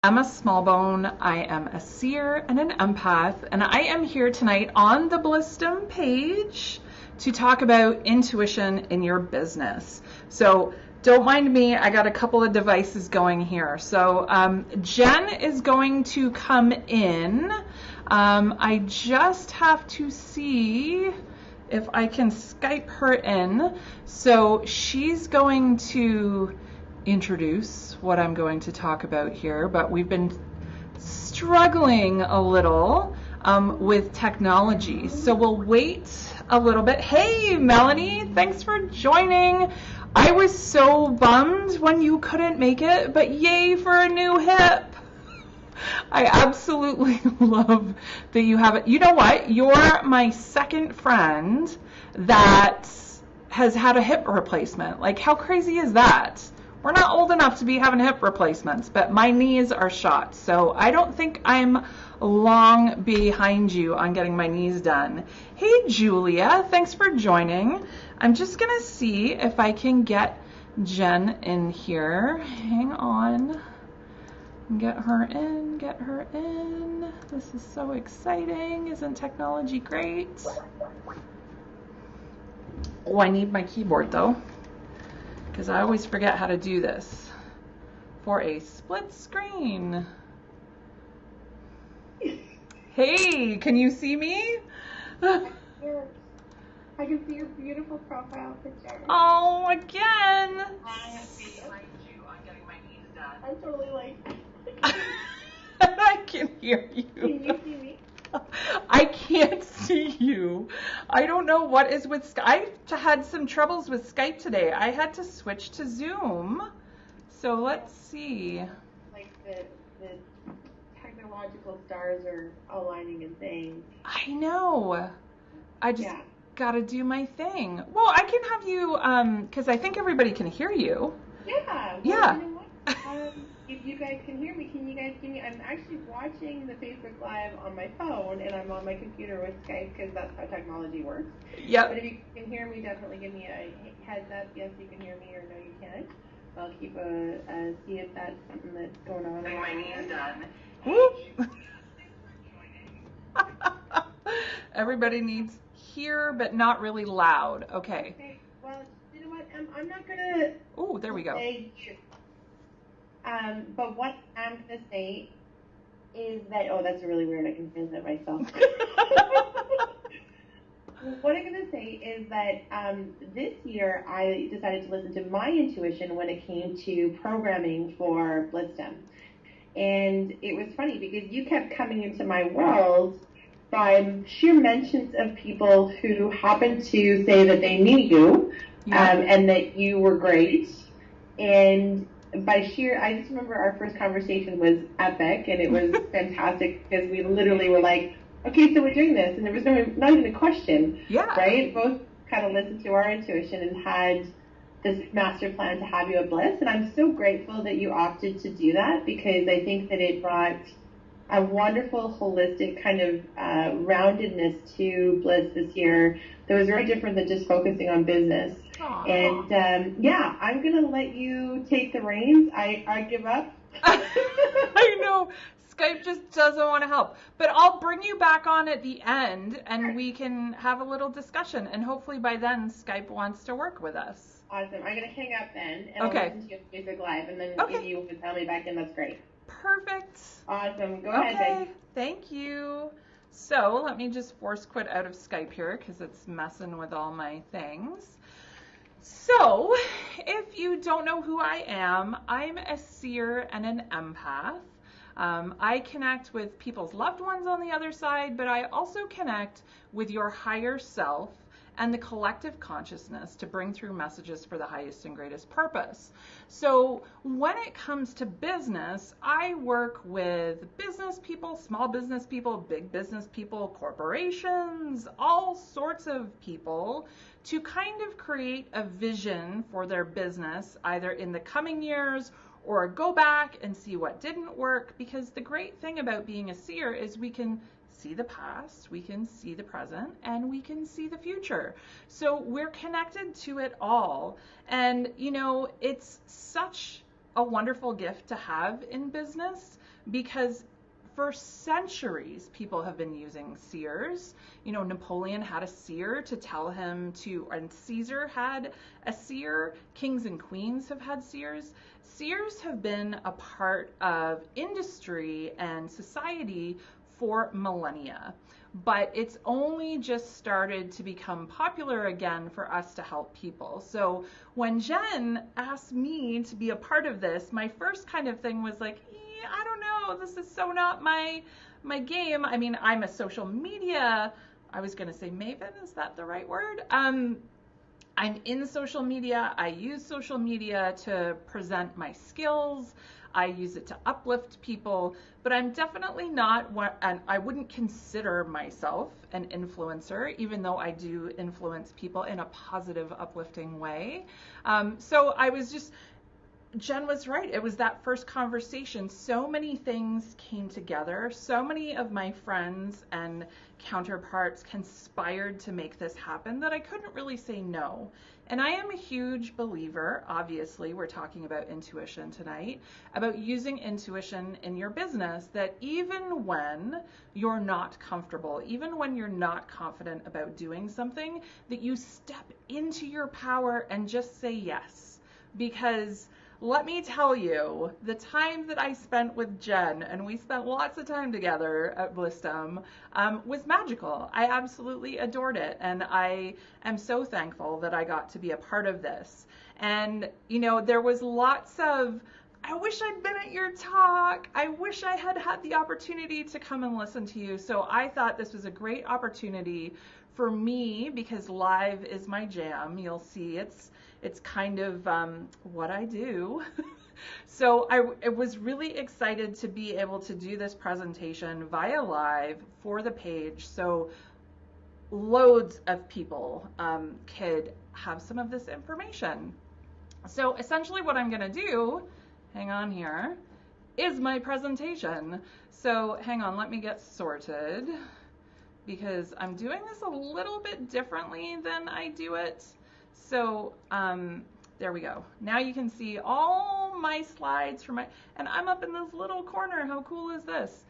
I'm a Smallbone, I am a seer and an empath, and I am here tonight on the Blissdom page to talk about intuition in your business. So don't mind me, I got a couple of devices going here. So Jen is going to come in. I just have to see if I can Skype her in. So she's going to introduce what I'm going to talk about here, but we've been struggling a little with technology, so we'll wait a little bit. Hey Melanie, thanks for joining. I was so bummed when you couldn't make it, but yay for a new hip. I absolutely love that you have it. You know what? You're my second friend that has had a hip replacement. Like, how crazy is that? We're not old enough to be having hip replacements, but my knees are shot, so I don't think I'm long behind you on getting my knees done. Hey Julia, thanks for joining. I'm just gonna see if I can get Jen in here. Hang on. Get her in, get her in. This is so exciting. Isn't technology great? Oh, I need my keyboard though, because I always forget how to do this for a split screen. Hey, can you see me? Yes. I can see your beautiful profile picture. Oh, again. I have to be behind you on getting my knees done. I'm totally like... I can hear you. Can you see me? I can't see you. I don't know what is with Skype. I had some troubles with Skype today. I had to switch to Zoom. So let's see. Like the technological stars are aligning and saying. I know. I just gotta do my thing. Well, I can have you, because I think everybody can hear you. Yeah. Well, yeah. You know what? If you guys can hear me, can you guys give me? I'm actually watching the Facebook Live on my phone, and I'm on my computer with Skype because that's how technology works. Yep. But if you can hear me, definitely give me a heads up. Yes, you can hear me, or no, you can't. I'll keep see if that's something that's going on. Getting my knees done. Everybody needs hear, but not really loud. Okay. Okay. Well, you know what? I'm not gonna. Oh, there we go. But what I'm going to say is that, oh, that's really weird. I can feel that myself. What I'm going to say is that this year I decided to listen to my intuition when it came to programming for Blissdom. And it was funny because you kept coming into my world by sheer mentions of people who happened to say that they knew you and that you were great. And by sheer, I just remember our first conversation was epic, and it was fantastic because we literally were like, okay, so we're doing this, and there was not even a question, right? Both kind of listened to our intuition and had this master plan to have you at Bliss, and I'm so grateful that you opted to do that because I think that it brought a wonderful, holistic kind of roundedness to Bliss this year that was very different than just focusing on business. Aww. And I'm going to let you take the reins. I give up. I know. Skype just doesn't want to help. But I'll bring you back on at the end and we can have a little discussion. And hopefully by then Skype wants to work with us. Awesome. I'm going to hang up then and I'll listen to you on Facebook Live. And then if you want to tell me back in, that's great. Perfect. Awesome. Go ahead, babe. Thank you. So let me just force quit out of Skype here because it's messing with all my things. So if you don't know who I am, I'm a seer and an empath. I connect with people's loved ones on the other side, but I also connect with your higher self and the collective consciousness to bring through messages for the highest and greatest purpose. So when it comes to business, I work with business people, small business people, big business people, corporations, all sorts of people to kind of create a vision for their business, either in the coming years or go back and see what didn't work, because the great thing about being a seer is we can see the past, we can see the present, and we can see the future. So we're connected to it all. And, you know, it's such a wonderful gift to have in business because for centuries, people have been using seers. You know, Napoleon had a seer to tell him to, and Caesar had a seer. Kings and queens have had seers. Seers have been a part of industry and society for millennia, but it's only just started to become popular again for us to help people. So when Jen asked me to be a part of this, my first kind of thing was like, I don't know, this is so not my game. I mean, I'm a social media, I was going to say maven, is that the right word? I'm in social media. I use social media to present my skills. I use it to uplift people, but I'm definitely not what, and I wouldn't consider myself an influencer, even though I do influence people in a positive, uplifting way. So I was just, Jen was right. It was that first conversation. So many things came together. So many of my friends and counterparts conspired to make this happen that I couldn't really say no. And I am a huge believer, obviously, we're talking about intuition tonight, about using intuition in your business, that even when you're not comfortable, even when you're not confident about doing something, that you step into your power and just say yes. Because let me tell you, the time that I spent with Jen, and we spent lots of time together at Blissdom, was magical. I absolutely adored it, and I am so thankful that I got to be a part of this. And, you know, there was lots of, I wish I'd been at your talk. I wish I had had the opportunity to come and listen to you. So I thought this was a great opportunity for me, because live is my jam. You'll see it's kind of what I do. So I was really excited to be able to do this presentation via live for the page, so loads of people could have some of this information. So essentially what I'm going to do, hang on here, is my presentation. So hang on, let me get sorted, because I'm doing this a little bit differently than I do it. So there we go. Now you can see all my slides from and I'm up in this little corner. How cool is this?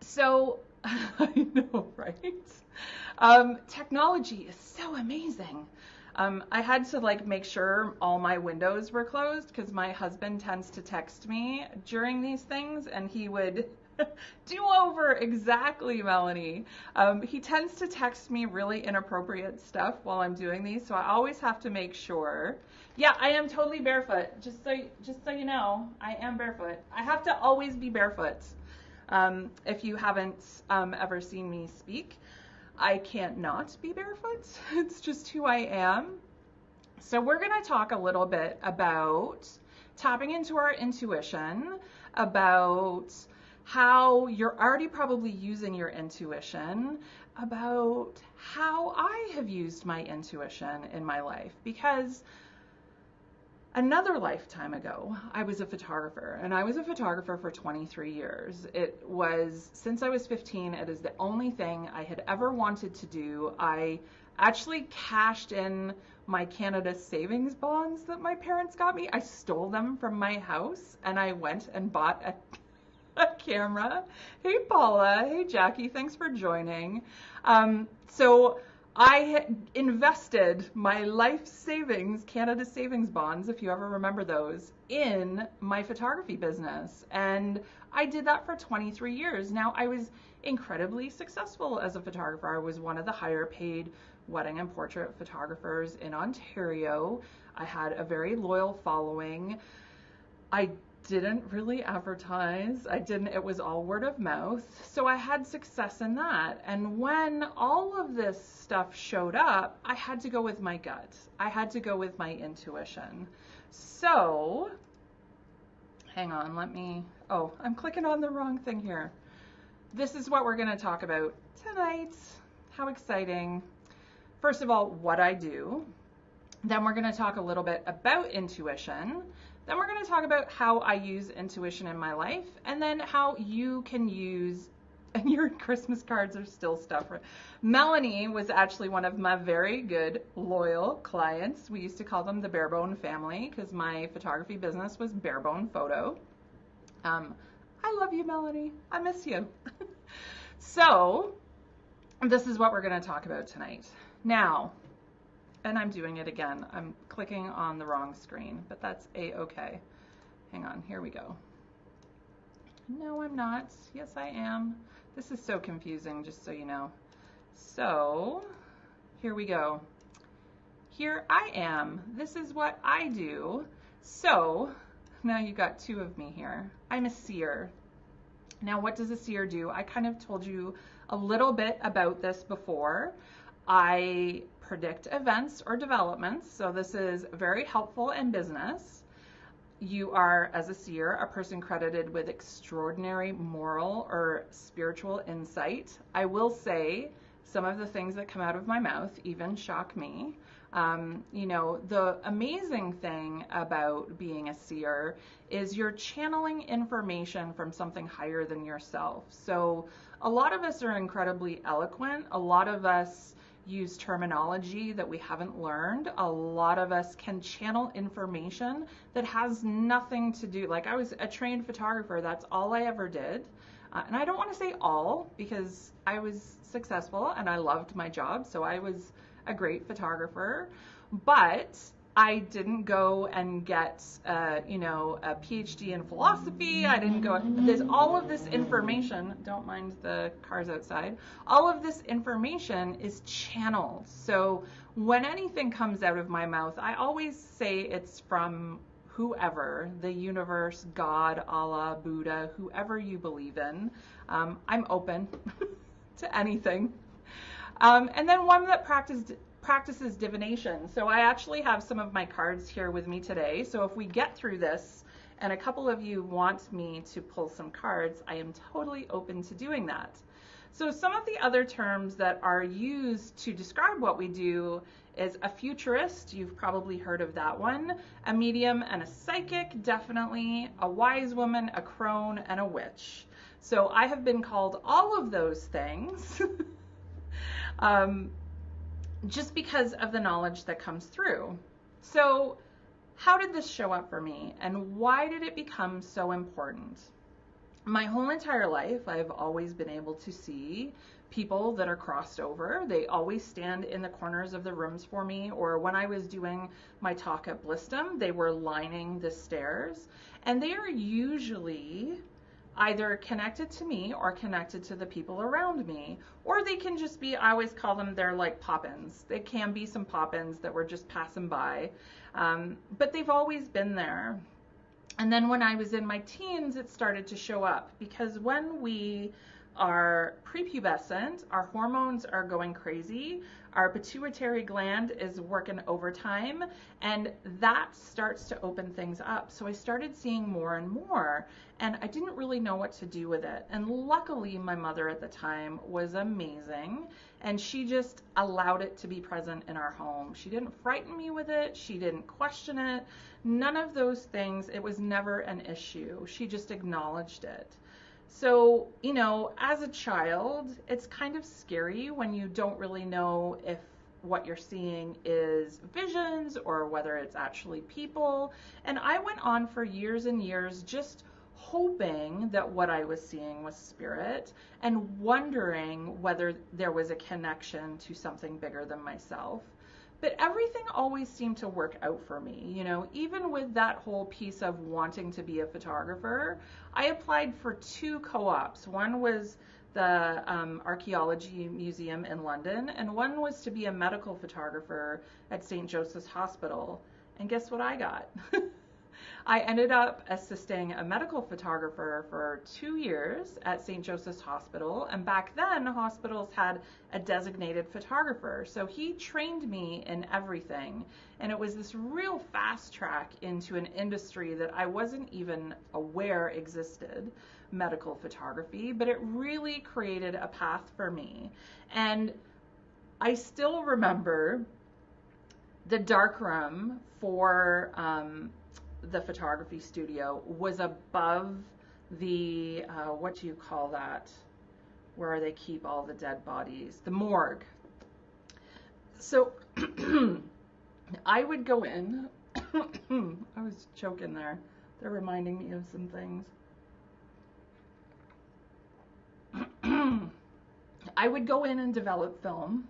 So I know, right? Technology is so amazing. I had to make sure all my windows were closed, because my husband tends to text me during these things, and he would do over, exactly, Melanie. He tends to text me really inappropriate stuff while I'm doing these, so I always have to make sure. Yeah, I am totally barefoot. Just so you know, I am barefoot. I have to always be barefoot. If you haven't ever seen me speak, I can't not be barefoot. It's just who I am. So we're going to talk a little bit about tapping into our intuition, about how you're already probably using your intuition, about how I have used my intuition in my life. Because another lifetime ago, I was a photographer, and I was a photographer for 23 years. It was, since I was 15, it is the only thing I had ever wanted to do. I actually cashed in my Canada savings bonds that my parents got me. I stole them from my house, and I went and bought a camera. Hey Paula, hey Jackie, thanks for joining. So I invested my life savings, Canada savings bonds, if you ever remember those, in my photography business. And I did that for 23 years. Now, I was incredibly successful as a photographer. I was one of the higher paid wedding and portrait photographers in Ontario. I had a very loyal following. I didn't really advertise. It was all word of mouth. So I had success in that. And when all of this stuff showed up, I had to go with my gut. I had to go with my intuition. So, hang on, I'm clicking on the wrong thing here. This is what we're going to talk about tonight. How exciting. First of all, what I do. Then we're going to talk a little bit about intuition. Then we're going to talk about how I use intuition in my life, and then how you can use, and your Christmas cards are still stuff. Melanie was actually one of my very good, loyal clients. We used to call them the Barebone family, because my photography business was Barebone Photo. I love you, Melanie. I miss you. So this is what we're going to talk about tonight. Now, and I'm doing it again. I'm clicking on the wrong screen, but that's a-okay. Hang on, here we go. No, I'm not. Yes, I am. This is so confusing, just so you know. So here we go. Here I am. This is what I do. So now you got two of me here. I'm a seer. Now, what does a seer do? I kind of told you a little bit about this before. I predict events or developments. So this is very helpful in business. You are, as a seer, a person credited with extraordinary moral or spiritual insight. I will say some of the things that come out of my mouth even shock me. You know, the amazing thing about being a seer is you're channeling information from something higher than yourself. So a lot of us are incredibly eloquent. A lot of us use terminology that we haven't learned. A lot of us can channel information that has nothing to do, like I was a trained photographer, that's all I ever did. And I don't want to say all, because I was successful and I loved my job, so I was a great photographer, but I didn't go and get, you know, a PhD in philosophy. I didn't go, there's all of this information, don't mind the cars outside, all of this information is channeled. So when anything comes out of my mouth, I always say it's from whoever, the universe, God, Allah, Buddha, whoever you believe in. I'm open to anything. And then one that practices divination. So I actually have some of my cards here with me today. So if we get through this and a couple of you want me to pull some cards, I am totally open to doing that. So some of the other terms that are used to describe what we do is a futurist, you've probably heard of that one, a medium and a psychic, definitely, a wise woman, a crone, and a witch. So I have been called all of those things just because of the knowledge that comes through. So how did this show up for me, and why did it become so important? My whole entire life, I've always been able to see people that are crossed over. They always stand in the corners of the rooms for me, or when I was doing my talk at Blissdom, they were lining the stairs, and they are usually either connected to me or connected to the people around me, or they can just be, I always call them, they're like pop-ins. They can be some pop-ins that were just passing by, but they've always been there. And then when I was in my teens, it started to show up, because when we are prepubescent, our hormones are going crazy, our pituitary gland is working overtime, and that starts to open things up. So I started seeing more and more, and I didn't really know what to do with it. And luckily, my mother at the time was amazing, and she just allowed it to be present in our home. She didn't frighten me with it. She didn't question it. None of those things. It was never an issue. She just acknowledged it. So, you know, as a child, it's kind of scary when you don't really know if what you're seeing is visions or whether it's actually people. And I went on for years and years just hoping that what I was seeing was spirit and wondering whether there was a connection to something bigger than myself. But everything always seemed to work out for me, you know, even with that whole piece of wanting to be a photographer. I applied for 2 co-ops. One was the Archaeology Museum in London, and one was to be a medical photographer at St. Joseph's Hospital. And guess what I got? I ended up assisting a medical photographer for 2 years at St. Joseph's Hospital, and back then hospitals had a designated photographer, so he trained me in everything, and it was this real fast track into an industry that I wasn't even aware existed, medical photography, but it really created a path for me. And I still remember the darkroom for the photography studio was above the, what do you call that? Where they keep all the dead bodies? The morgue. So I would go in, I was choking there. They're reminding me of some things. I would go in and develop film.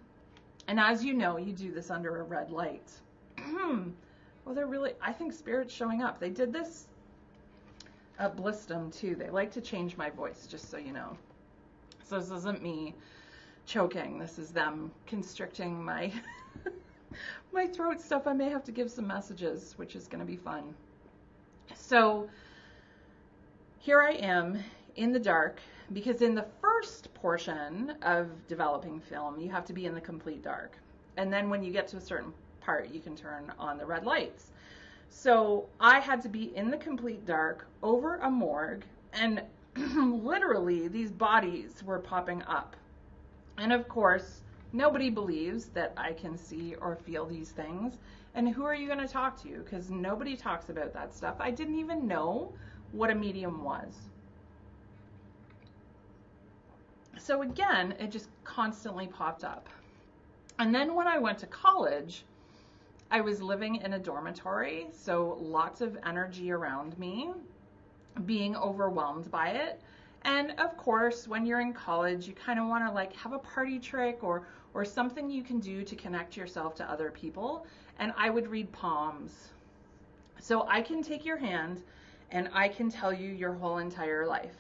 And as you know, you do this under a red light. Well, they're really, I think Spirit's showing up. They did this at Blissdom too. They like to change my voice, just so you know. So this isn't me choking. This is them constricting my my throat stuff. I may have to give some messages, which is going to be fun. So here I am in the dark, because in the first portion of developing film, you have to be in the complete dark. And then when you get to a certain part, you can turn on the red lights. So I had to be in the complete dark over a morgue, and literally these bodies were popping up. And of course, nobody believes that I can see or feel these things. And who are you going to talk to? Because nobody talks about that stuff. I didn't even know what a medium was. So again, it just constantly popped up. And then when I went to college, I was living in a dormitory, so lots of energy around me, being overwhelmed by it. And of course, when you're in college, you kind of want to like have a party trick or something you can do to connect yourself to other people. And I would read palms. So I can take your hand and I can tell you your whole entire life.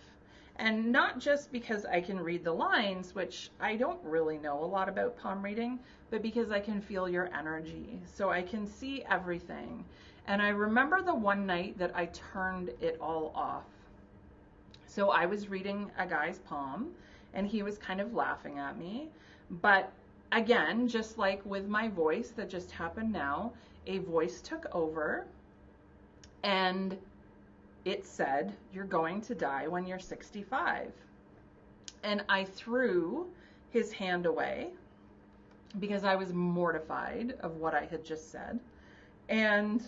And not just because I can read the lines, which I don't really know a lot about palm reading, but because I can feel your energy. So I can see everything. And I remember the one night that I turned it all off. So I was reading a guy's palm and he was kind of laughing at me. But again, just like with my voice that just happened now, a voice took over and it said, "You're going to die when you're 65. And I threw his hand away because I was mortified of what I had just said. And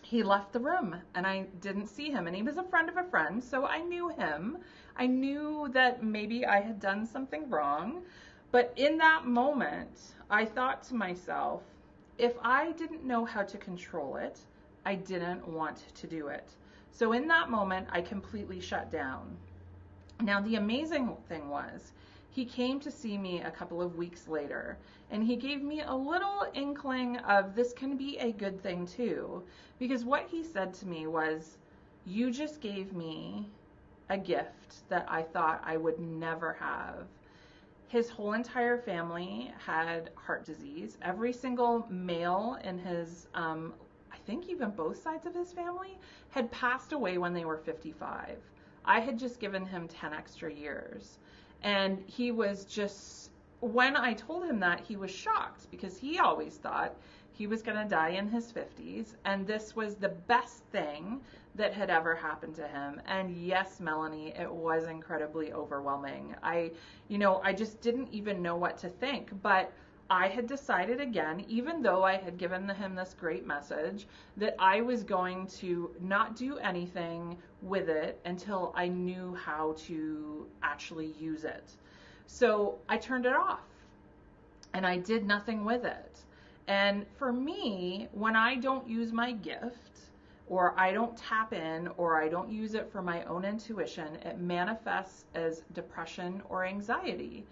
he left the room and I didn't see him. And he was a friend of a friend, so I knew him. I knew that maybe I had done something wrong. But in that moment, I thought to myself, if I didn't know how to control it, I didn't want to do it. So in that moment, I completely shut down. Now, the amazing thing was, he came to see me a couple of weeks later, and he gave me a little inkling of this can be a good thing too, because what he said to me was, "You just gave me a gift that I thought I would never have." His whole entire family had heart disease. Every single male in his I think even both sides of his family had passed away when they were 55. I had just given him 10 extra years. And he was just, when I told him that, he was shocked because he always thought he was going to die in his 50s. And this was the best thing that had ever happened to him. And yes, Melanie, it was incredibly overwhelming. I just didn't even know what to think. But I had decided again, even though I had given him this great message, that I was going to not do anything with it until I knew how to actually use it. So I turned it off and I did nothing with it. And for me, when I don't use my gift, or I don't tap in, or I don't use it for my own intuition, it manifests as depression or anxiety.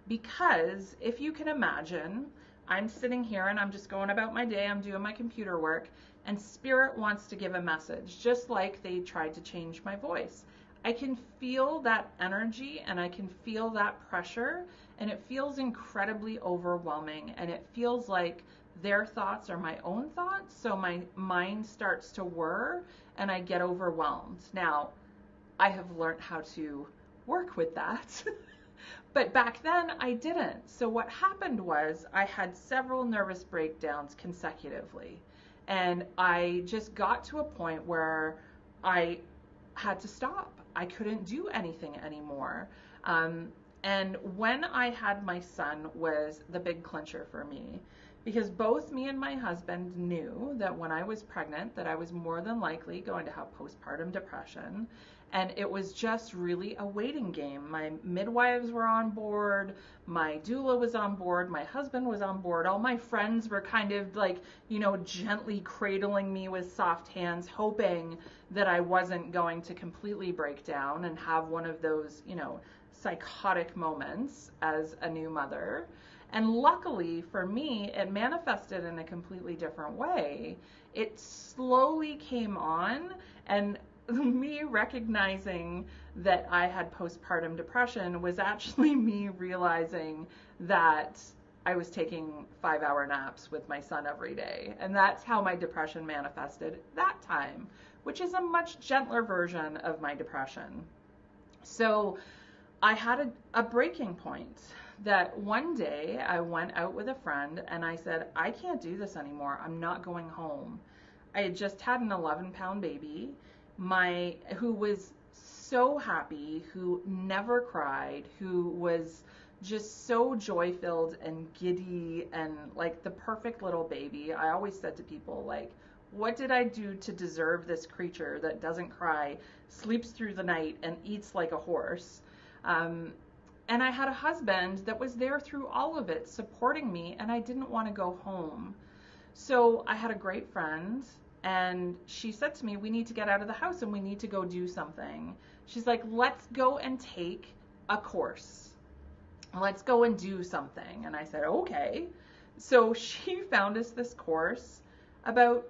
Because if you can imagine, I'm sitting here and I'm just going about my day, I'm doing my computer work, and Spirit wants to give a message, just like they tried to change my voice. I can feel that energy and I can feel that pressure, and it feels incredibly overwhelming, and it feels like their thoughts are my own thoughts, so my mind starts to whir and I get overwhelmed. Now, I have learned how to work with that. But back then I didn't. So what happened was I had several nervous breakdowns consecutively. And I just got to a point where I had to stop. I couldn't do anything anymore. And when I had my son was the big clincher for me, because both me and my husband knew that when I was pregnant that I was more than likely going to have postpartum depression. And it was just really a waiting game. My midwives were on board, my doula was on board, my husband was on board, all my friends were kind of like, gently cradling me with soft hands, hoping that I wasn't going to completely break down and have one of those, psychotic moments as a new mother. And luckily for me, it manifested in a completely different way. It slowly came on, and me recognizing that I had postpartum depression was actually me realizing that I was taking 5-hour naps with my son every day. And that's how my depression manifested that time, which is a much gentler version of my depression. So I had a breaking point that one day I went out with a friend and I said, I can't do this anymore. I'm not going home. I had just had an 11-pound baby, who was so happy, who never cried, who was just so joy-filled and giddy and like the perfect little baby. I always said to people, like, what did I do to deserve this creature that doesn't cry, sleeps through the night, and eats like a horse? And I had a husband that was there through all of it, supporting me, and I didn't want to go home. So I had a great friend, and she said to me, we need to get out of the house and we need to go do something. She's like, let's go and take a course. Let's go and do something. And I said, okay. So she found us this course about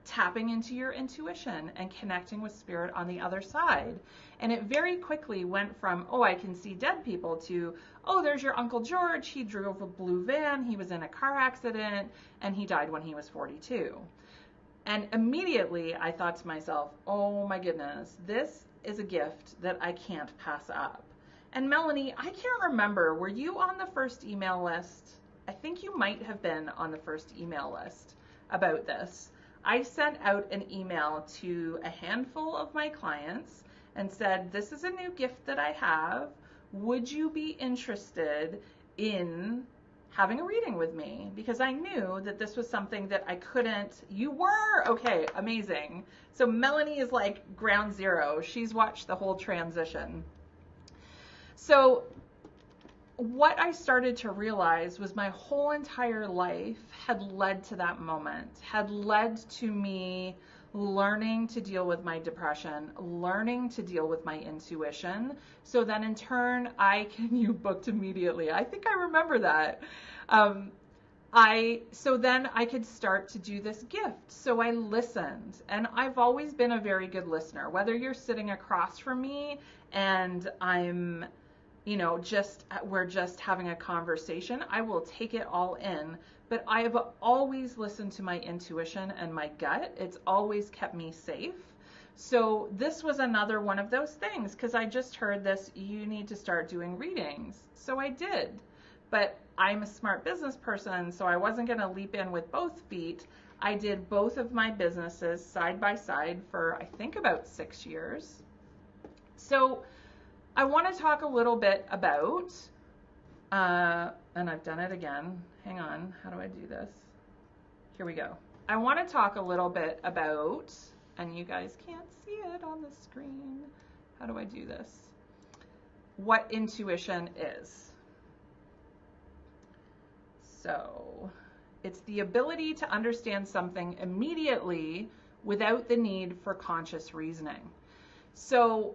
tapping into your intuition and connecting with spirit on the other side. And it very quickly went from, oh, I can see dead people, to, oh, there's your Uncle George. He drove a blue van. He was in a car accident and he died when he was 42. And immediately I thought to myself, oh my goodness, this is a gift that I can't pass up. And Melanie, I can't remember, were you on the first email list? I think you might have been on the first email list about this. I sent out an email to a handful of my clients and said, this is a new gift that I have. Would you be interested in having a reading with me? Because I knew that this was something that I couldn't. You were? Okay, amazing. So Melanie is like ground zero. She's watched the whole transition. So what I started to realize was my whole entire life had led to that moment, had led to me learning to deal with my depression, learning to deal with my intuition. So then in turn, you booked immediately. I think I remember that. So then I could start to do this gift. So I listened, and I've always been a very good listener. Whether you're sitting across from me and I'm, we're just having a conversation, I will take it all in. But I have always listened to my intuition and my gut. It's always kept me safe. So this was another one of those things, because I just heard this, you need to start doing readings. So I did. But I'm a smart business person, so I wasn't going to leap in with both feet. I did both of my businesses side by side for, I think, about 6 years. So I want to talk a little bit about, and I've done it again. Hang on, how do I do this? Here we go. I want to talk a little bit about, and you guys can't see it on the screen. How do I do this? What intuition is. So it's the ability to understand something immediately without the need for conscious reasoning. So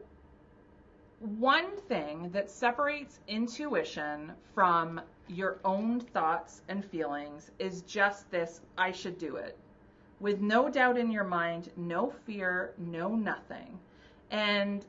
one thing that separates intuition from your own thoughts and feelings is just this, I should do it. With no doubt in your mind, no fear, no nothing. And,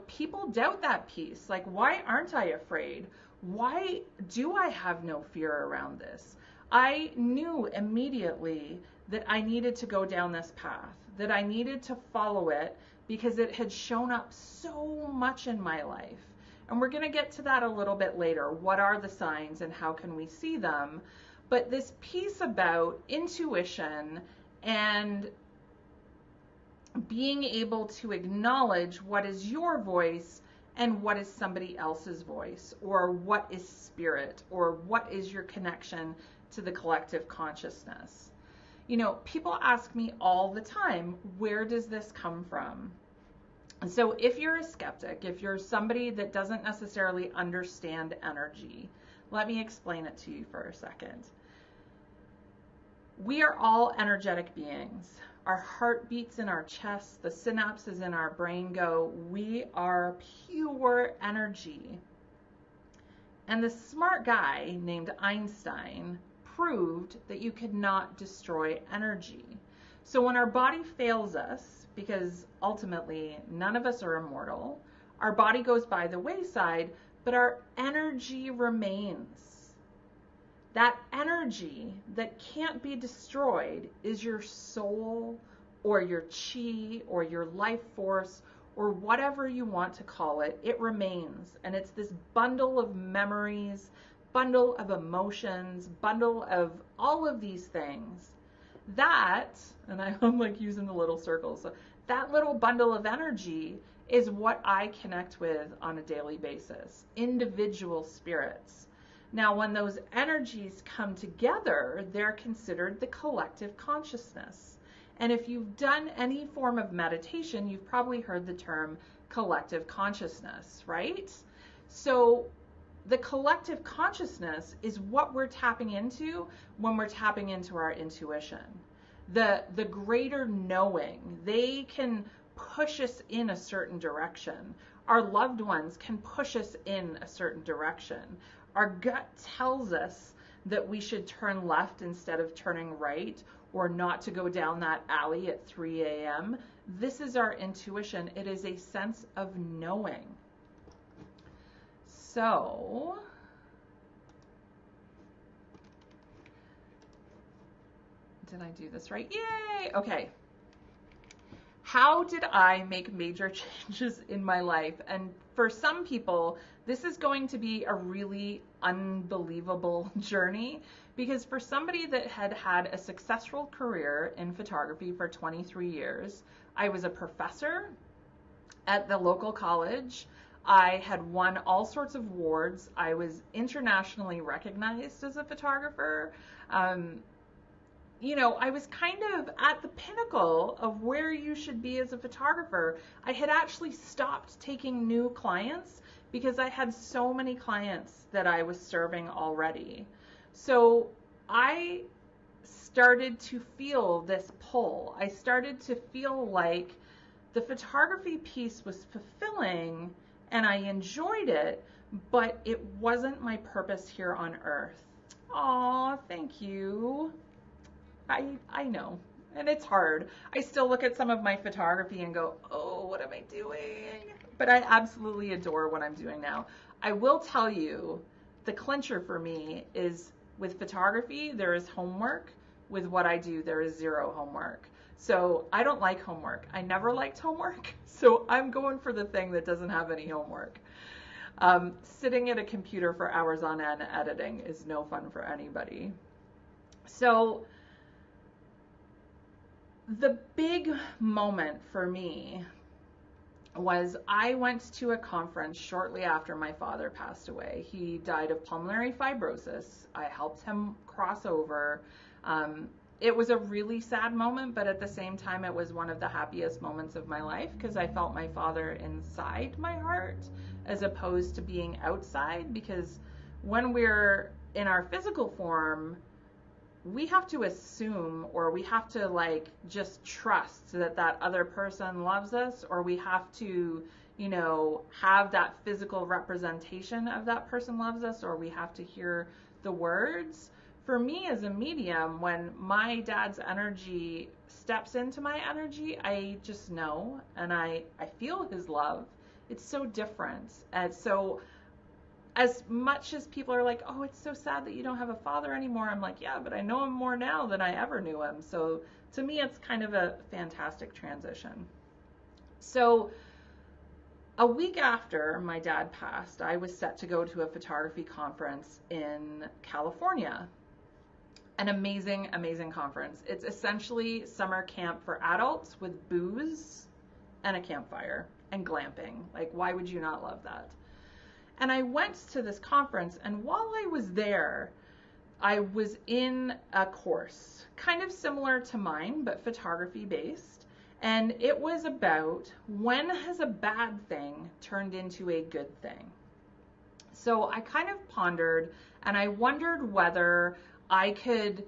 people doubt that piece. Like, why aren't I afraid? Why do I have no fear around this? I knew immediately that I needed to go down this path, that I needed to follow it, because it had shown up so much in my life. And we're going to get to that a little bit later. What are the signs and how can we see them? But this piece about intuition and being able to acknowledge what is your voice and what is somebody else's voice, or what is spirit, or what is your connection to the collective consciousness. You know, people ask me all the time, where does this come from? And so if you're a skeptic, if you're somebody that doesn't necessarily understand energy, let me explain it to you for a second. We are all energetic beings. Our heart beats in our chest, the synapses in our brain go, we are pure energy. And the smart guy named Einstein proved that you could not destroy energy. So when our body fails us, because ultimately none of us are immortal, our body goes by the wayside, but our energy remains. That energy that can't be destroyed is your soul or your chi or your life force or whatever you want to call it. It remains, and it's this bundle of memories, bundle of emotions, bundle of all of these things. That, and I'm like using the little circles, so that little bundle of energy is what I connect with on a daily basis, individual spirits. Now, when those energies come together, they're considered the collective consciousness. And if you've done any form of meditation, you've probably heard the term collective consciousness, right? So the collective consciousness is what we're tapping into when we're tapping into our intuition. The greater knowing, they can push us in a certain direction. Our loved ones can push us in a certain direction. Our gut tells us that we should turn left instead of turning right, or not to go down that alley at 3 a.m. This is our intuition. It is a sense of knowing. So, did I do this right? Yay! Okay. How did I make major changes in my life? And for some people, this is going to be a really unbelievable journey, because for somebody that had had a successful career in photography for 23 years, I was a professor at the local college. I had won all sorts of awards. I was internationally recognized as a photographer. You know, I was kind of at the pinnacle of where you should be as a photographer. I had actually stopped taking new clients because I had so many clients that I was serving already. So I started to feel this pull. I started to feel like the photography piece was fulfilling and I enjoyed it, but it wasn't my purpose here on earth. Aw, thank you. I know, and it's hard. I still look at some of my photography and go, oh, what am I doing? But I absolutely adore what I'm doing now. I will tell you, the clincher for me is with photography, there is homework. With what I do, there is zero homework. So I don't like homework. I never liked homework. So I'm going for the thing that doesn't have any homework. Sitting at a computer for hours on end editing is no fun for anybody. So the big moment for me was I went to a conference shortly after my father passed away. He died of pulmonary fibrosis. I helped him cross over. It was a really sad moment, but at the same time, it was one of the happiest moments of my life because I felt my father inside my heart as opposed to being outside, because when we're in our physical form, we have to assume, or we have to like just trust that that other person loves us, or we have to, you know, have that physical representation of that person loves us, or we have to hear the words. For me as a medium, when my dad's energy steps into my energy, I just know, and I feel his love. It's so different. And so as much as people are like, oh, it's so sad that you don't have a father anymore, I'm like, yeah, but I know him more now than I ever knew him. So to me, it's kind of a fantastic transition. So a week after my dad passed, I was set to go to a photography conference in California. An amazing, amazing conference. It's essentially summer camp for adults with booze and a campfire and glamping. Like, why would you not love that? And I went to this conference, and while I was there, I was in a course kind of similar to mine, but photography based. And it was about, when has a bad thing turned into a good thing? So I kind of pondered, and I wondered whether I could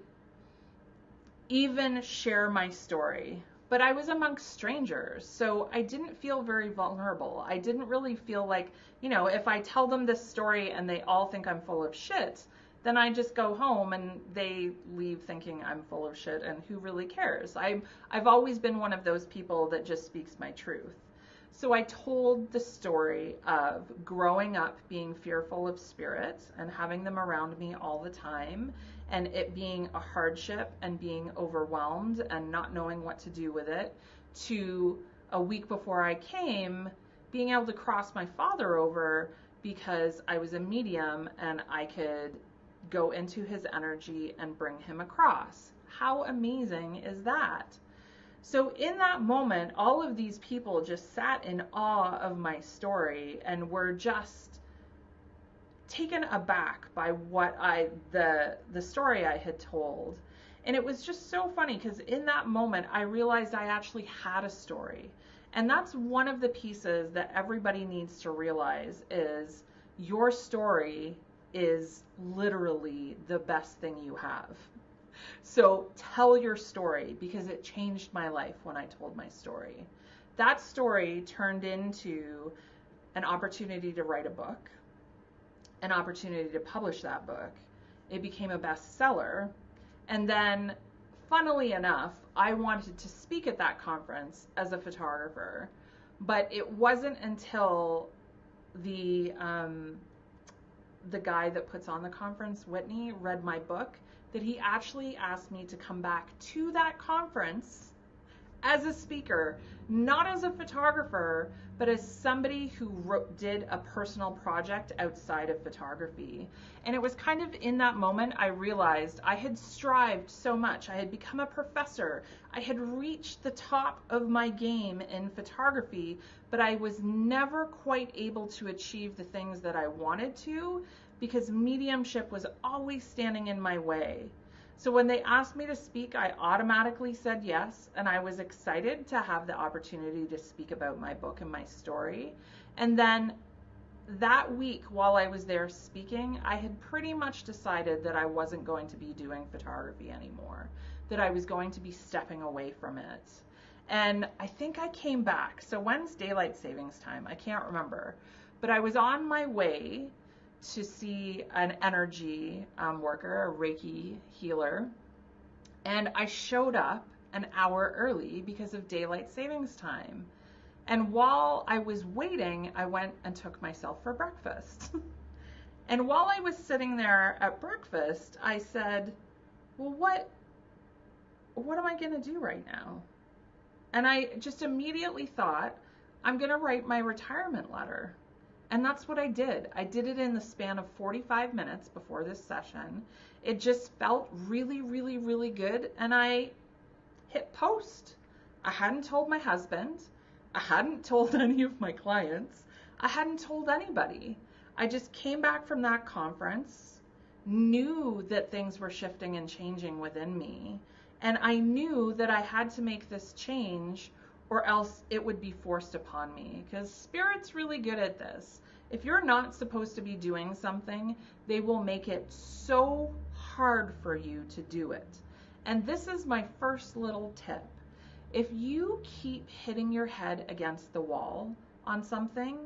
even share my story. But I was amongst strangers, so I didn't feel very vulnerable. I didn't really feel like, if I tell them this story and they all think I'm full of shit, then I just go home and they leave thinking I'm full of shit, and who really cares? I've always been one of those people that just speaks my truth. So I told the story of growing up being fearful of spirits and having them around me all the time, and it being a hardship and being overwhelmed and not knowing what to do with it, to a week before I came, being able to cross my father over because I was a medium and I could go into his energy and bring him across. How amazing is that? So in that moment, all of these people just sat in awe of my story and were just taken aback by what the story I had told. And it was just so funny because in that moment, I realized I actually had a story. And that's one of the pieces that everybody needs to realize, is your story is literally the best thing you have. So tell your story, because it changed my life when I told my story. That story turned into an opportunity to write a book, an opportunity to publish that book. It became a bestseller. And then, funnily enough, I wanted to speak at that conference as a photographer. But it wasn't until the guy that puts on the conference, Whitney, read my book, that he actually asked me to come back to that conference as a speaker, not as a photographer, but as somebody who did a personal project outside of photography. And it was kind of in that moment I realized I had strived so much. I had become a professor. I had reached the top of my game in photography, but I was never quite able to achieve the things that I wanted to, because mediumship was always standing in my way. So when they asked me to speak, I automatically said yes, and I was excited to have the opportunity to speak about my book and my story. And then that week, while I was there speaking, I had pretty much decided that I wasn't going to be doing photography anymore, that I was going to be stepping away from it. And I think I came back. So when's daylight savings time? I can't remember. But I was on my way to see an energy worker, a Reiki healer, and I showed up an hour early because of daylight savings time. And while I was waiting, I went and took myself for breakfast. And while I was sitting there at breakfast, I said, well, what am I going to do right now? And I just immediately thought, I'm going to write my retirement letter. And that's what I did. I did it in the span of 45 minutes before this session. It just felt really, really, really good. And I hit post. I hadn't told my husband. I hadn't told any of my clients. I hadn't told anybody. I just came back from that conference, knew that things were shifting and changing within me. And I knew that I had to make this change, or else it would be forced upon me, because Spirit's really good at this. If you're not supposed to be doing something, they will make it so hard for you to do it. And this is my first little tip. If you keep hitting your head against the wall on something,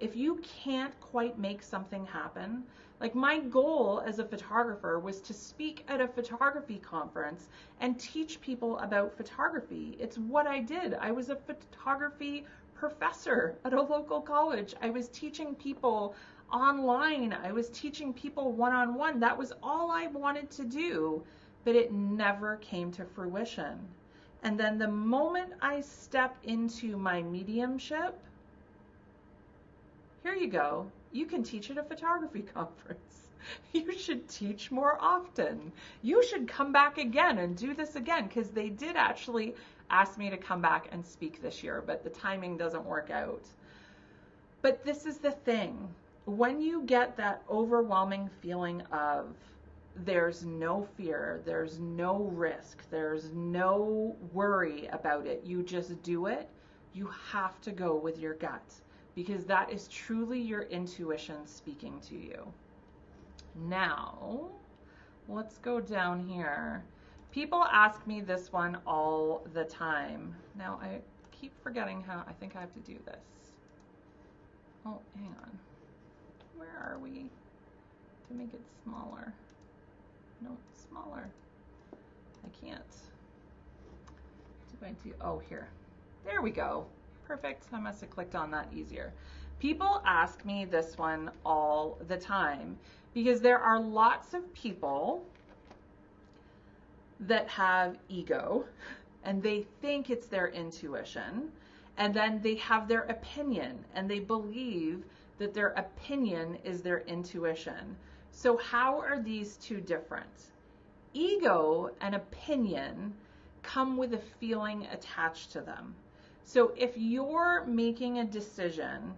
if you can't quite make something happen, like my goal as a photographer was to speak at a photography conference and teach people about photography. It's what I did. I was a photography professor at a local college. I was teaching people online. I was teaching people one-on-one. That was all I wanted to do, but it never came to fruition. And then the moment I step into my mediumship, here you go. You can teach at a photography conference. You should teach more often. You should come back again and do this again, because they did actually ask me to come back and speak this year, but the timing doesn't work out. But this is the thing. When you get that overwhelming feeling of there's no fear, there's no risk, there's no worry about it. You just do it. You have to go with your gut because that is truly your intuition speaking to you. Now, let's go down here. People ask me this one all the time. Now, I keep forgetting how, I think I have to do this. Oh, hang on. Where are we? To make it smaller. No, smaller. I can't. Do I do, oh, here. There we go. Perfect. I must have clicked on that easier. People ask me this one all the time because there are lots of people that have ego and they think it's their intuition, and then they have their opinion and they believe that their opinion is their intuition. So how are these two different? Ego and opinion come with a feeling attached to them. So if you're making a decision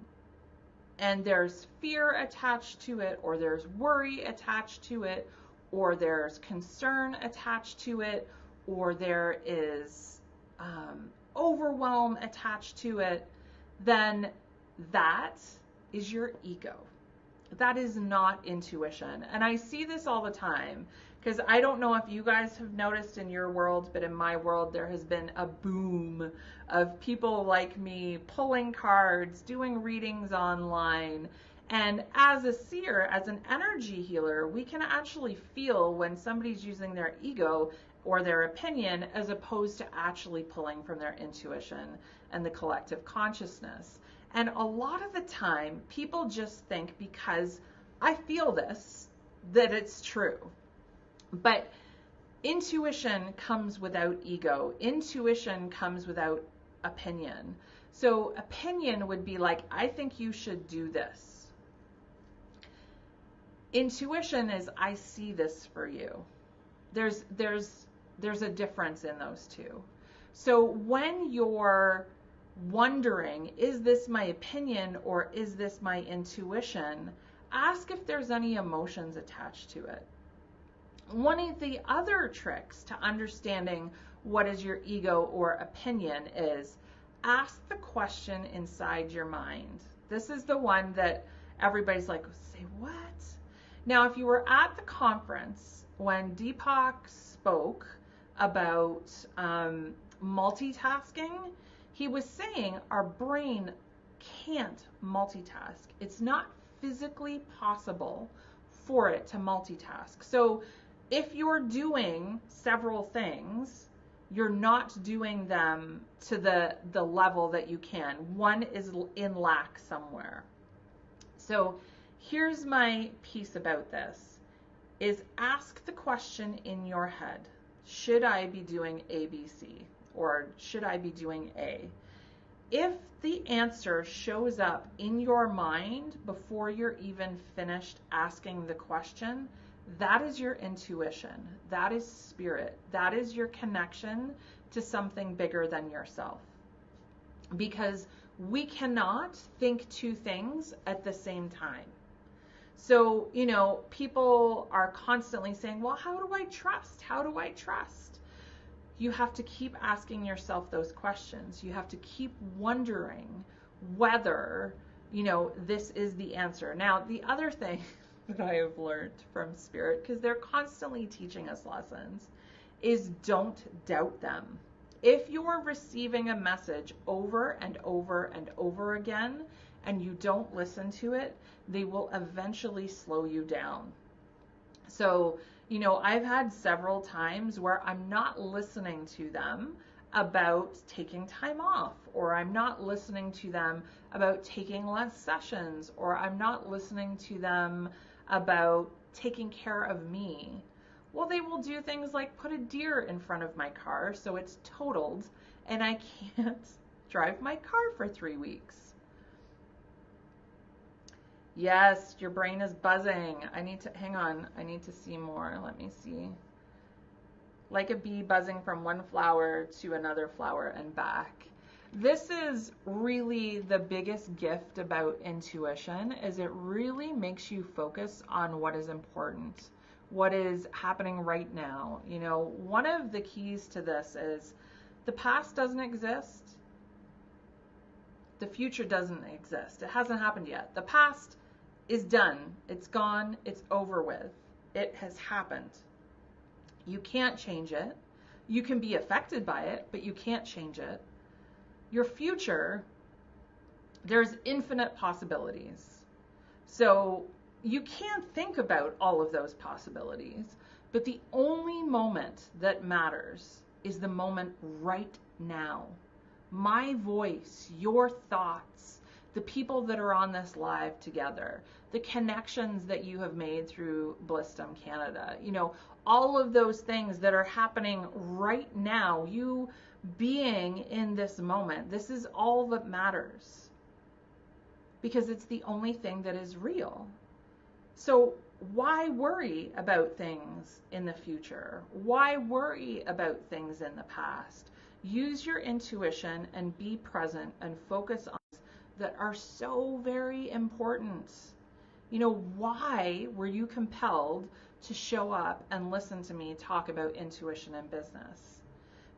and there's fear attached to it, or there's worry attached to it, or there's concern attached to it, or there is overwhelm attached to it, then that is your ego. That is not intuition. And I see this all the time because I don't know if you guys have noticed in your world, but in my world, there has been a boom of people like me pulling cards, doing readings online. And as a seer, as an energy healer, we can actually feel when somebody's using their ego or their opinion as opposed to actually pulling from their intuition and the collective consciousness. And a lot of the time, people just think because I feel this, that it's true. But intuition comes without ego. Intuition comes without opinion. So opinion would be like, I think you should do this. Intuition is, I see this for you. There's a difference in those two. So when you're wondering, is this my opinion or is this my intuition? Ask if there's any emotions attached to it. One of the other tricks to understanding what is your ego or opinion is ask the question inside your mind. This is the one that everybody's like, say what? Now, if you were at the conference when Deepak spoke about multitasking, he was saying our brain can't multitask. It's not physically possible for it to multitask. So if you're doing several things, you're not doing them to the level that you can. One is in lack somewhere. So here's my piece about this, is ask the question in your head, should I be doing A, B, C? Or should I be doing A? If the answer shows up in your mind before you're even finished asking the question, that is your intuition. That is spirit. That is your connection to something bigger than yourself. Because we cannot think two things at the same time. So, you know, people are constantly saying, well, how do I trust? How do I trust? You have to keep asking yourself those questions. You have to keep wondering whether, you know, this is the answer. Now, the other thing that I have learned from Spirit, because they're constantly teaching us lessons, is don't doubt them. If you're receiving a message over and over and over again, and you don't listen to it, they will eventually slow you down. So, you know, I've had several times where I'm not listening to them about taking time off, or I'm not listening to them about taking less sessions, or I'm not listening to them about taking care of me. Well, they will do things like put a deer in front of my car so it's totaled and I can't drive my car for 3 weeks. Yes, your brain is buzzing. Hang on, I need to see more. Let me see. Like a bee buzzing from one flower to another flower and back. This is really the biggest gift about intuition, is it really makes you focus on what is important. what is happening right now. You know, one of the keys to this is the past doesn't exist. The future doesn't exist. It hasn't happened yet. The past is done. It's gone. It's over with. It has happened. You can't change it. You can be affected by it, but you can't change it. Your future, there's infinite possibilities. So you can't think about all of those possibilities, but the only moment that matters is the moment right now. My voice, your thoughts, the people that are on this live together, the connections that you have made through Blissdom Canada, you know, all of those things that are happening right now, you being in this moment, this is all that matters, because it's the only thing that is real. So why worry about things in the future? Why worry about things in the past? Use your intuition and be present and focus on things that are so very important. You know, why were you compelled to show up and listen to me talk about intuition in business?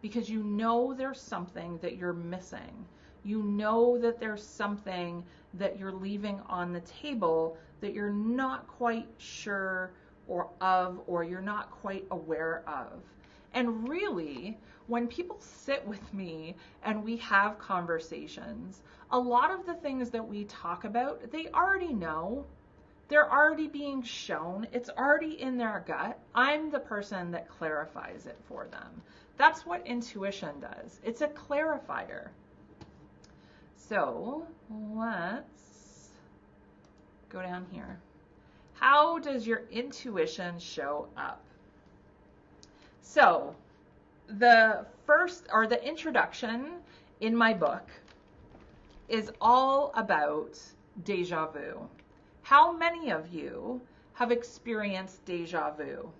Because you know there's something that you're missing. You know that there's something that you're leaving on the table that you're not quite sure or you're not quite aware of. And really, when people sit with me and we have conversations, a lot of the things that we talk about, they already know. They're already being shown. It's already in their gut. I'm the person that clarifies it for them. That's what intuition does. It's a clarifier. So let's go down here. How does your intuition show up? So the first, or the introduction in my book, is all about deja vu. How many of you have experienced deja vu?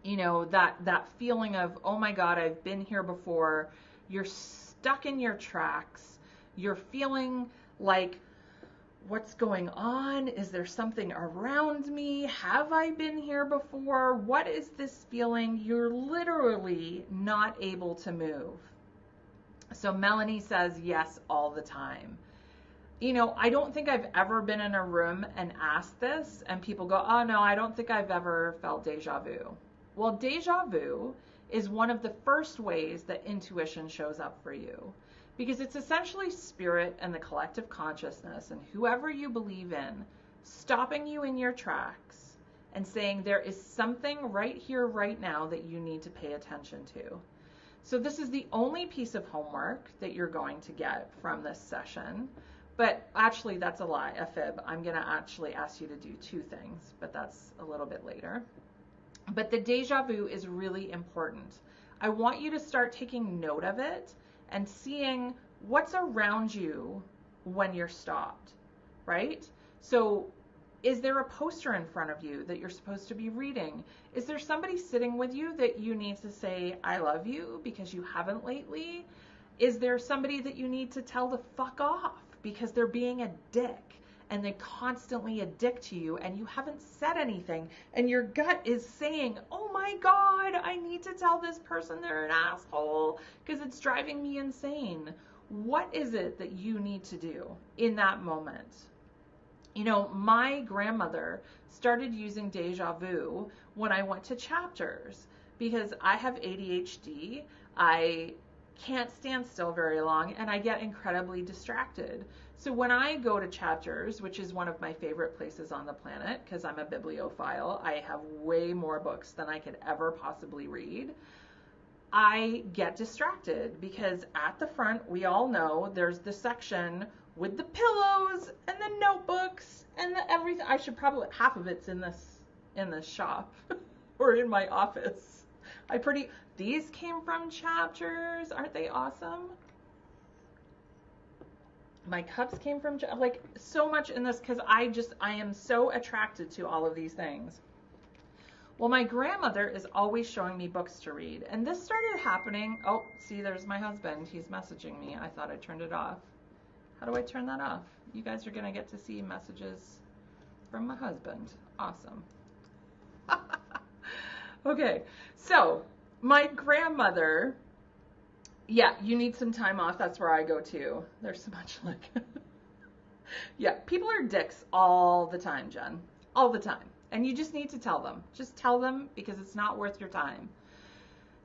You know, that feeling of, oh my God, I've been here before. You're stuck in your tracks. You're feeling like, what's going on? Is there something around me? Have I been here before? What is this feeling? You're literally not able to move. So Melanie says yes all the time. You know, I don't think I've ever been in a room and asked this and people go, oh no, I don't think I've ever felt deja vu. Well, deja vu is one of the first ways that intuition shows up for you, because it's essentially spirit and the collective consciousness and whoever you believe in stopping you in your tracks and saying there is something right here, right now that you need to pay attention to. So this is the only piece of homework that you're going to get from this session. But actually, that's a lie, a fib. I'm going to actually ask you to do two things, but that's a little bit later. But the deja vu is really important. I want you to start taking note of it and seeing what's around you when you're stopped, right? So is there a poster in front of you that you're supposed to be reading? Is there somebody sitting with you that you need to say, I love you, because you haven't lately? Is there somebody that you need to tell to fuck off because they're being a dick and they constantly addict to you and you haven't said anything and your gut is saying, oh my God, I need to tell this person they're an asshole because it's driving me insane. What is it that you need to do in that moment? You know, my grandmother started using deja vu when I went to chapters because I have ADHD. I can't stand still very long and I get incredibly distracted. So when I go to chapters, which is one of my favorite places on the planet because I'm a bibliophile, I have way more books than I could ever possibly read. I get distracted because at the front, we all know there's the section with the pillows and the notebooks and the everything. I should probably, half of it's in this shop or in my office. These came from chapters. Aren't they awesome? My cups came from, like, so much in this because I am so attracted to all of these things. Well, my grandmother is always showing me books to read. And this started happening. Oh, see, there's my husband. He's messaging me. I thought I turned it off. How do I turn that off? You guys are going to get to see messages from my husband. Awesome. Okay, so my grandmother, yeah, you need some time off. That's where I go to. There's so much like, yeah, people are dicks all the time, Jen, all the time. And you just need to tell them. Just tell them because it's not worth your time.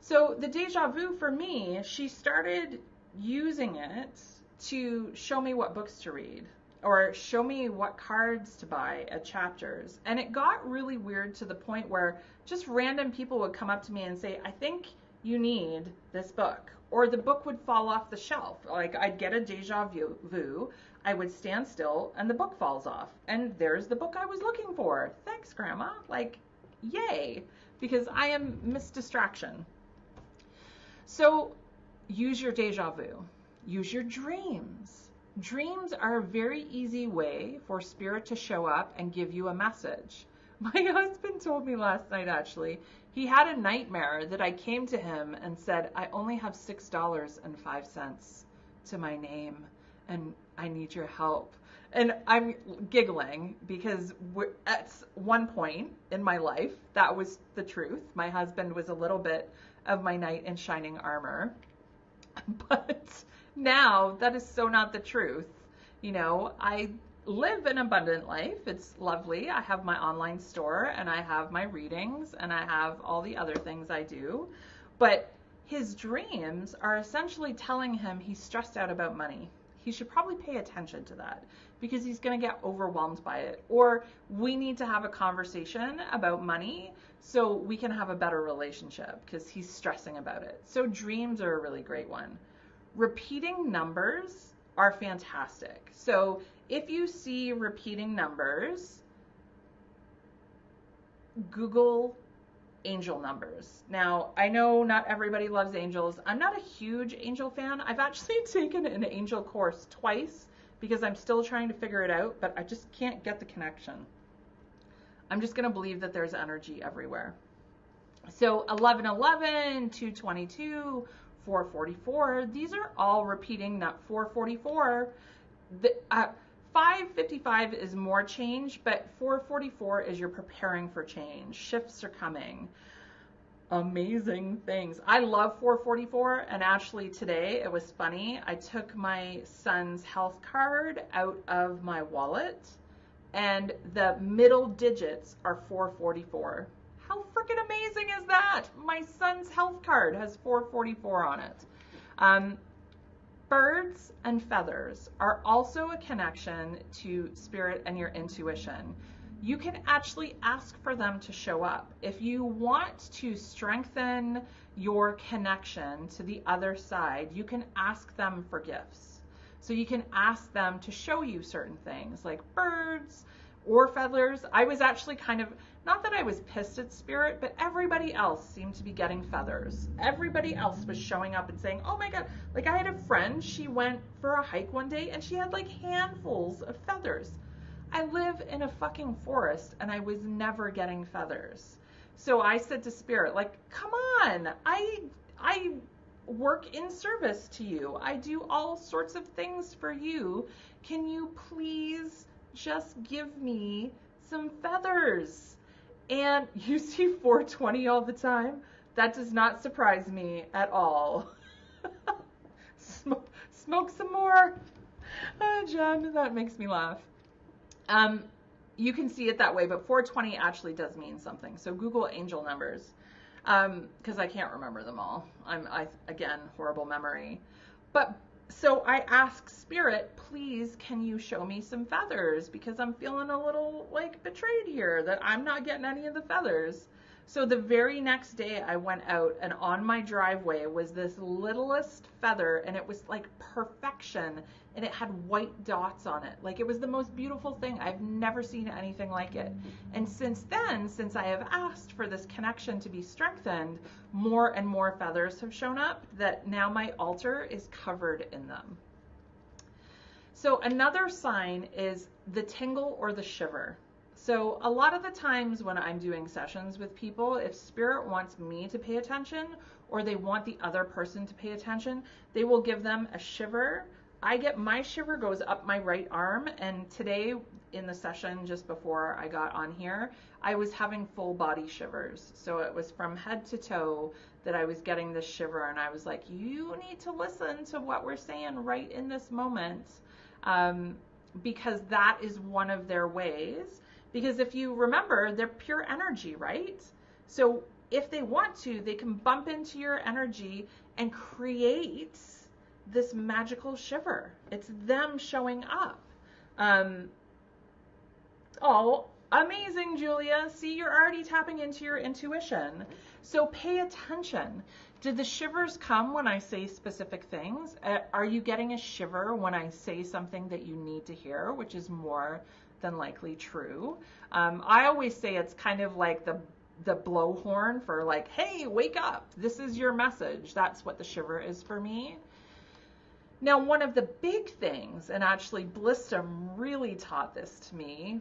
So the deja vu for me, she started using it to show me what books to read or show me what cards to buy at Chapters. And it got really weird to the point where just random people would come up to me and say, I think you need this book. Or the book would fall off the shelf. Like I'd get a deja vu, I would stand still and the book falls off. And there's the book I was looking for. Thanks, Grandma. Like, yay. Because I am Miss Distraction. So use your deja vu. Use your dreams. Dreams are a very easy way for spirit to show up and give you a message. My husband told me last night, actually, he had a nightmare that I came to him and said, I only have $6.05 to my name and I need your help. And I'm giggling because at one point in my life, that was the truth. My husband was a little bit of my knight in shining armor. But now that is so not the truth. You know, I live an abundant life. It's lovely. I have my online store and I have my readings and I have all the other things I do. But his dreams are essentially telling him he's stressed out about money. He should probably pay attention to that because he's going to get overwhelmed by it. Or we need to have a conversation about money so we can have a better relationship because he's stressing about it. So dreams are a really great one. Repeating numbers are fantastic. So if you see repeating numbers, Google angel numbers. Now, I know not everybody loves angels. I'm not a huge angel fan. I've actually taken an angel course twice because I'm still trying to figure it out, but I just can't get the connection. I'm just going to believe that there's energy everywhere. So 1111, 222, 444, these are all repeating, not 444. 555 is more change, but 444 is you're preparing for change. Shifts are coming. Amazing things. I love 444, and actually today it was funny. I took my son's health card out of my wallet, and the middle digits are 444. How freaking amazing is that? My son's health card has 444 on it. Birds and feathers are also a connection to spirit and your intuition. You can actually ask for them to show up. If you want to strengthen your connection to the other side, you can ask them for gifts. So you can ask them to show you certain things like birds or feathers. I was actually kind of, not that I was pissed at spirit, but everybody else seemed to be getting feathers. Everybody else was showing up and saying, oh my God, like I had a friend, she went for a hike one day and she had like handfuls of feathers. I live in a fucking forest and I was never getting feathers. So I said to spirit, like, come on, I work in service to you. I do all sorts of things for you. Can you please just give me some feathers? And you see 420 all the time. That does not surprise me at all. Smoke some more. Jen, that makes me laugh. You can see it that way, but 420 actually does mean something. So Google angel numbers, because I can't remember them all. Again, horrible memory. But so I ask spirit, please, can you show me some feathers? Because I'm feeling a little like betrayed here that I'm not getting any of the feathers. So the very next day I went out and on my driveway was this littlest feather and it was like perfection and it had white dots on it. Like it was the most beautiful thing. I've never seen anything like it. And since then, since I have asked for this connection to be strengthened, more and more feathers have shown up that now my altar is covered in them. So another sign is the tingle or the shiver. So a lot of the times when I'm doing sessions with people, if spirit wants me to pay attention or they want the other person to pay attention, they will give them a shiver, my shiver goes up my right arm, and today in the session just before I got on here, I was having full body shivers. So it was from head to toe that I was getting this shiver, and I was like, you need to listen to what we're saying right in this moment, because that is one of their ways. Because if you remember, they're pure energy, right? So if they want to, they can bump into your energy and create this magical shiver. It's them showing up. Oh, amazing, Julia. See, you're already tapping into your intuition. So pay attention. Did the shivers come when I say specific things? Are you getting a shiver when I say something that you need to hear, which is more than likely true? I always say it's kind of like the blowhorn for like, hey, wake up. This is your message. That's what the shiver is for me. Now, one of the big things, and actually Blissdom really taught this to me,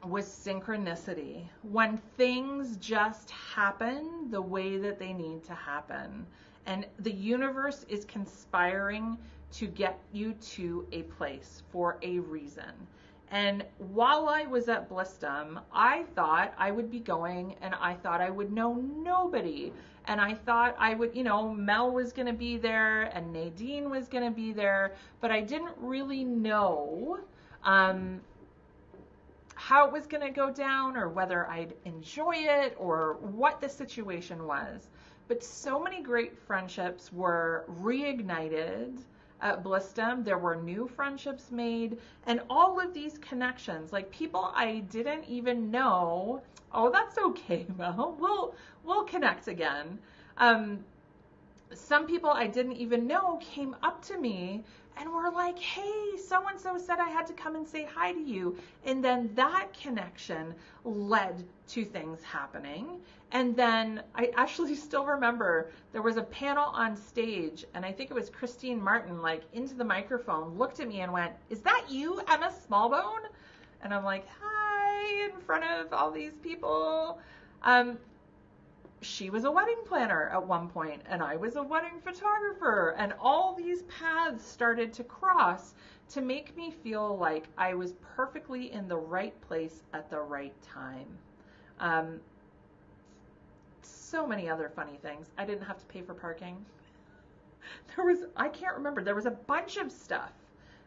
was synchronicity. When things just happen the way that they need to happen, and the universe is conspiring to get you to a place for a reason. And while I was at Blissdom, I thought I would be going, and I thought I would know nobody. And I thought I would, Mel was going to be there and Nadine was going to be there, but I didn't really know how it was going to go down, or whether I'd enjoy it, or what the situation was. But so many great friendships were reignited at Blissdom. There were new friendships made, and all of these connections, like people I didn't even know. Oh, that's okay, Mel. We'll connect again. Some people I didn't even know came up to me and were like, hey, so-and-so said I had to come and say hi to you. And then that connection led to things happening. And then I actually still remember there was a panel on stage, and I think it was Christine Martin, like into the microphone, looked at me and went, is that you, Emma Smallbone? And I'm like, hi, in front of all these people. She was a wedding planner at one point, and I was a wedding photographer, and all these paths started to cross to make me feel like I was perfectly in the right place at the right time. So many other funny things. I didn't have to pay for parking. I can't remember, there was a bunch of stuff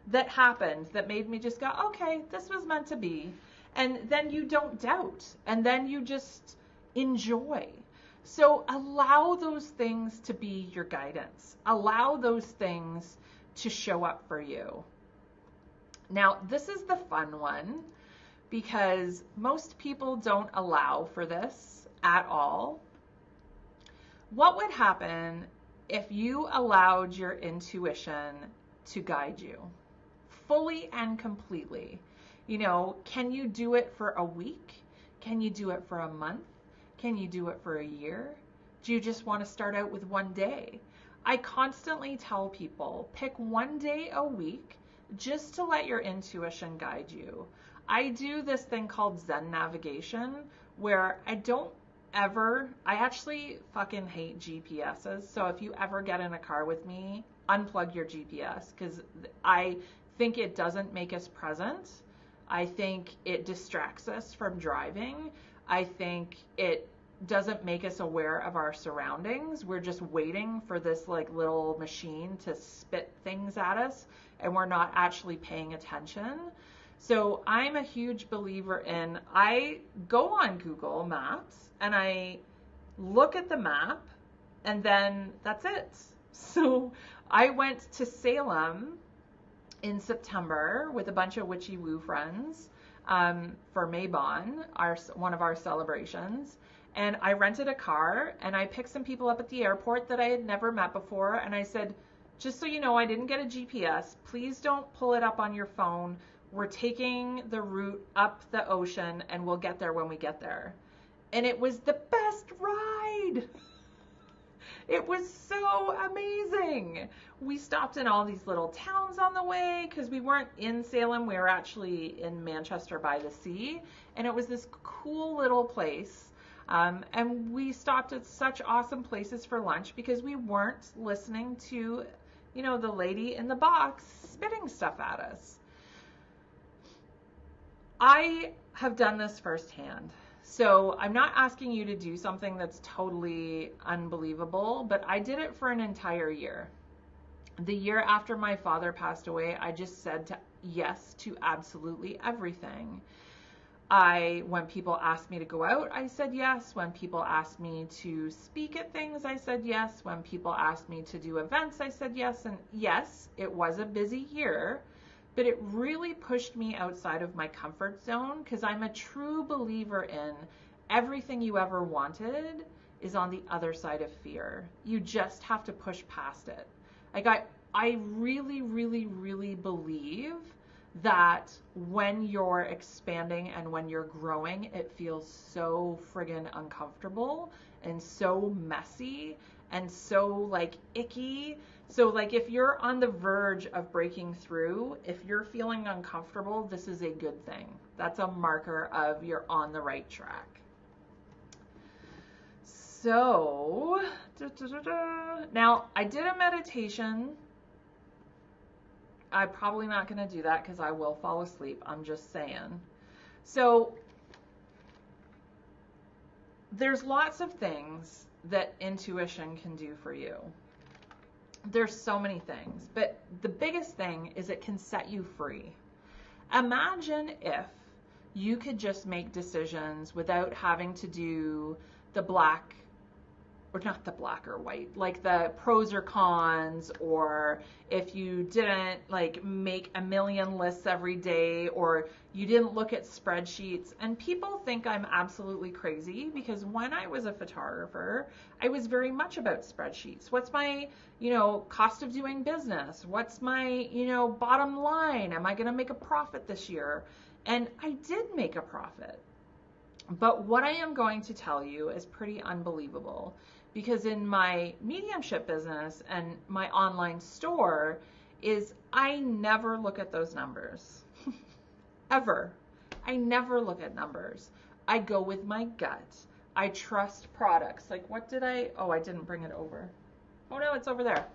that happened that made me just go, okay, this was meant to be. And then you don't doubt, and then you just enjoy. So allow those things to be your guidance. Allow those things to show up for you. Now, this is the fun one, because most people don't allow for this at all. What would happen if you allowed your intuition to guide you fully and completely? Can you do it for a week? Can you do it for a month? Can you do it for a year? Do you just want to start out with one day? I constantly tell people, pick one day a week just to let your intuition guide you. I do this thing called Zen navigation, where I actually fucking hate GPSs. So if you ever get in a car with me, unplug your GPS, because I think it doesn't make us present. I think it distracts us from driving. I think it doesn't make us aware of our surroundings. We're just waiting for this like little machine to spit things at us, and we're not actually paying attention. So I'm a huge believer in, I go on Google Maps and I look at the map, and then that's it. So I went to Salem in September with a bunch of witchy woo friends for Maybon, one of our celebrations. And I rented a car, and I picked some people up at the airport that I had never met before. And I said, just so you know, I didn't get a GPS. Please don't pull it up on your phone. We're taking the route up the ocean, and we'll get there when we get there. And it was the best ride. It was so amazing. We stopped in all these little towns on the way, because we weren't in Salem. We were actually in Manchester by the sea. And it was this cool little place. And we stopped at such awesome places for lunch, because we weren't listening to you know, the lady in the box spitting stuff at us. I have done this firsthand. So I'm not asking you to do something that's totally unbelievable, but I did it for an entire year. The year after my father passed away, I just said yes to absolutely everything. When people asked me to go out, I said yes. When people asked me to speak at things, I said yes. When people asked me to do events, I said yes. And yes, it was a busy year, but it really pushed me outside of my comfort zone, because I'm a true believer in everything you ever wanted is on the other side of fear. You just have to push past it. Like I really, really, really believe that when you're expanding and when you're growing, it feels so friggin' uncomfortable and so messy and so like icky. So like if you're on the verge of breaking through, if you're feeling uncomfortable, this is a good thing. That's a marker of you're on the right track. So, now I did a meditation. I'm probably not going to do that because I will fall asleep. I'm just saying. So there's lots of things that intuition can do for you. There's so many things, but the biggest thing is it can set you free. Imagine if you could just make decisions without having to do the black, or not the black or white, like the pros or cons, or if you didn't like make a million lists every day, or you didn't look at spreadsheets. And people think I'm absolutely crazy because when I was a photographer, I was very much about spreadsheets. What's my, cost of doing business? What's my, bottom line? Am I going to make a profit this year? And I did make a profit. But what I am going to tell you is pretty unbelievable, because in my mediumship business and my online store is I never look at those numbers. Ever. I never look at numbers. I go with my gut. I trust products. Like I didn't bring it over. Oh no, it's over there.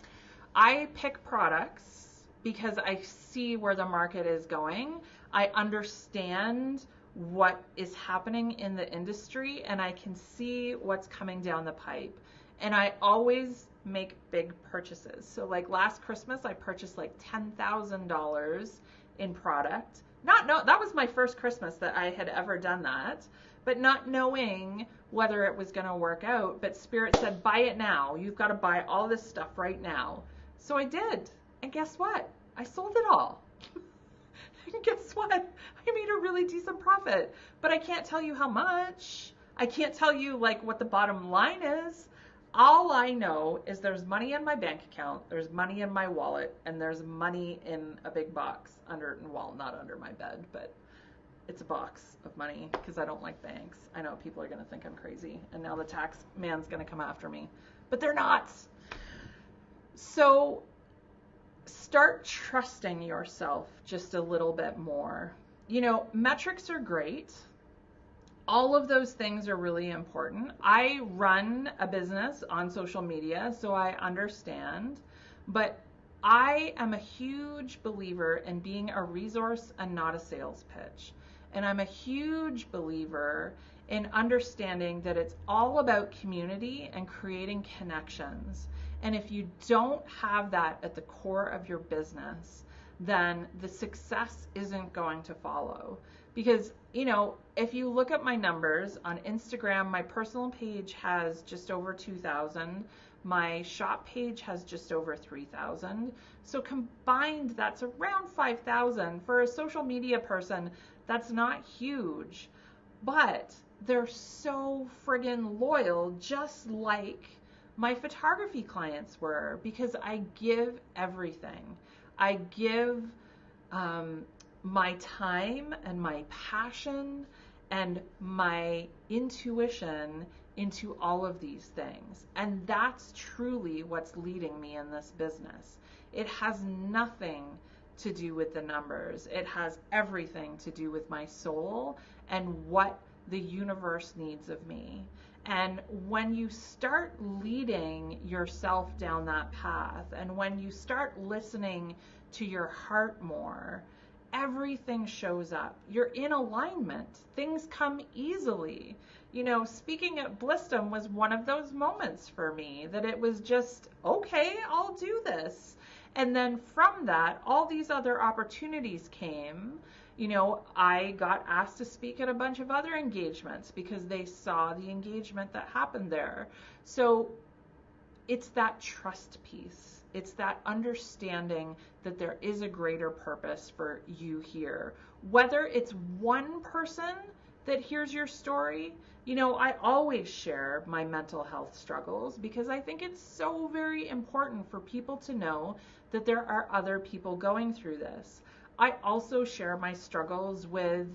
I pick products because I see where the market is going. I understand what is happening in the industry, and I can see what's coming down the pipe. And I always make big purchases. So like last Christmas, I purchased like $10,000 in product. That was my first Christmas that I had ever done that, but not knowing whether it was going to work out. But Spirit said, buy it now. You've got to buy all this stuff right now. So I did. And guess what? I sold it all. And guess what? I made a really decent profit, but I can't tell you how much. I can't tell you like what the bottom line is. All I know is there's money in my bank account, there's money in my wallet, and there's money in a big box not under my bed, but it's a box of money because I don't like banks. I know people are going to think I'm crazy, and now the tax man's going to come after me, but they're not. So start trusting yourself just a little bit more. Metrics are great. All of those things are really important. I run a business on social media, so I understand, but I am a huge believer in being a resource and not a sales pitch. And I'm a huge believer in understanding that it's all about community and creating connections. And if you don't have that at the core of your business, then the success isn't going to follow. Because, if you look at my numbers on Instagram, my personal page has just over 2,000. My shop page has just over 3,000. So combined, that's around 5,000. For a social media person, that's not huge. But they're so friggin' loyal, just like my photography clients were, because I give everything. I give my time and my passion and my intuition into all of these things. And that's truly what's leading me in this business. It has nothing to do with the numbers. It has everything to do with my soul and what the universe needs of me. And when you start leading yourself down that path, and when you start listening to your heart more, everything shows up. You're in alignment. Things come easily. You know, speaking at Blissdom was one of those moments for me that it was just, okay, I'll do this. And then from that, all these other opportunities came. You know, I got asked to speak at a bunch of other engagements because they saw the engagement that happened there. So it's that trust piece. It's that understanding that there is a greater purpose for you here. Whether it's one person that hears your story, you know, I always share my mental health struggles because I think it's so very important for people to know that there are other people going through this. I also share my struggles with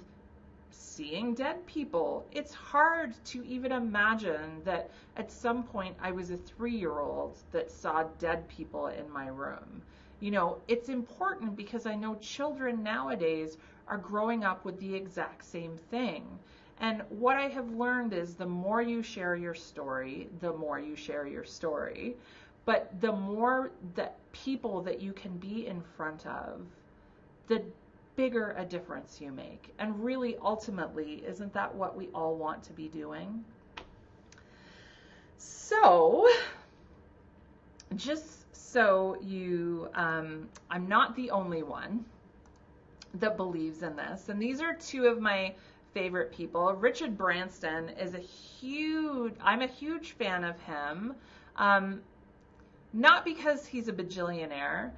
seeing dead people. It's hard to even imagine that at some point I was a 3-year-old that saw dead people in my room. You know, it's important because I know children nowadays are growing up with the exact same thing. And what I have learned is the more you share your story, the more you share your story. But the more that people that you can be in front of, the bigger a difference you make. And really, ultimately, isn't that what we all want to be doing? So, just so you, I'm not the only one that believes in this. And these are two of my favorite people. Richard Branson is I'm a huge fan of him. Not because he's a bajillionaire,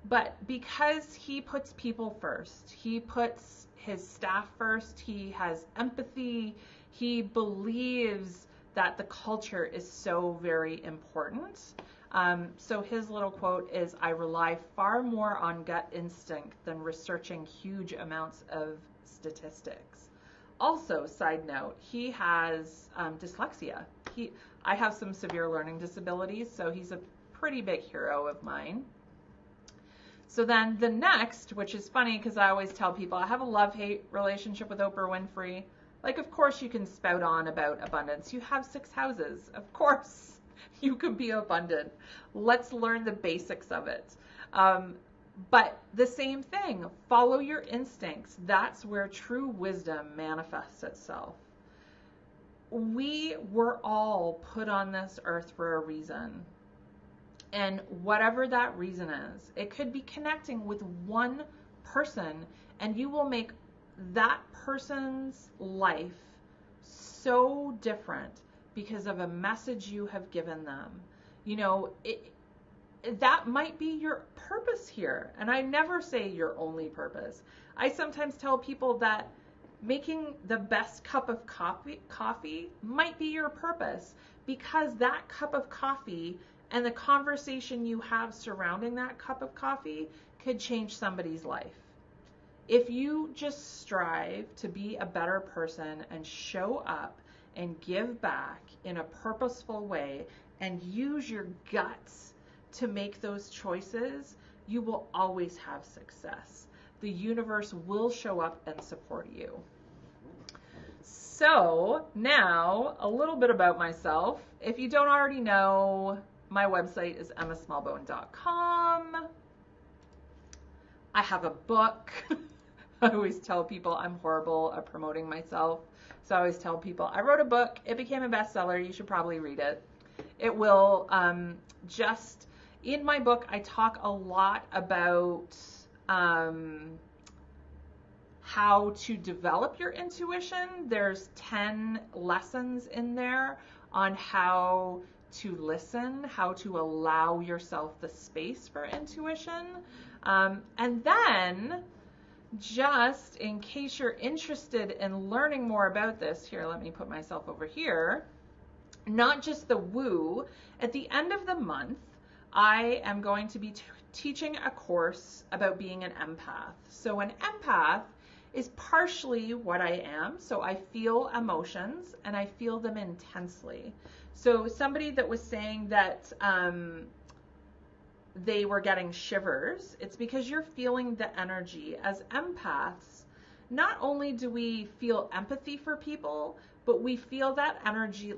but because he puts people first. He puts his staff first. He has empathy. He believes that the culture is so very important. So his little quote is, "I rely far more on gut instinct than researching huge amounts of statistics." Also, side note, he has dyslexia. I have some severe learning disabilities, so he's a pretty big hero of mine. So then the next, which is funny because I always tell people I have a love-hate relationship with Oprah Winfrey. Like, of course you can spout on about abundance. You have 6 houses. Of course you can be abundant. Let's learn the basics of it. But the same thing, follow your instincts. That's where true wisdom manifests itself. We were all put on this earth for a reason. And whatever that reason is, it could be connecting with one person, and you will make that person's life so different because of a message you have given them. You know, that might be your purpose here. And I never say your only purpose. I sometimes tell people that making the best cup of coffee might be your purpose, because that cup of coffee and the conversation you have surrounding that cup of coffee could change somebody's life. If you just strive to be a better person and show up and give back in a purposeful way and use your guts to make those choices, you will always have success. The universe will show up and support you. So now a little bit about myself. If you don't already know, my website is emmasmallbone.com. I have a book. I always tell people I'm horrible at promoting myself. So I always tell people I wrote a book. It became a bestseller. You should probably read it. It will in my book, I talk a lot about how to develop your intuition. There's 10 lessons in there on how to listen, how to allow yourself the space for intuition. And then, just in case you're interested in learning more about this, here, let me put myself over here, not just the woo, at the end of the month, I am going to be teaching a course about being an empath. So an empath is partially what I am. So I feel emotions and I feel them intensely. So somebody that was saying that they were getting shivers, it's because you're feeling the energy. As empaths, not only do we feel empathy for people, but we feel that energy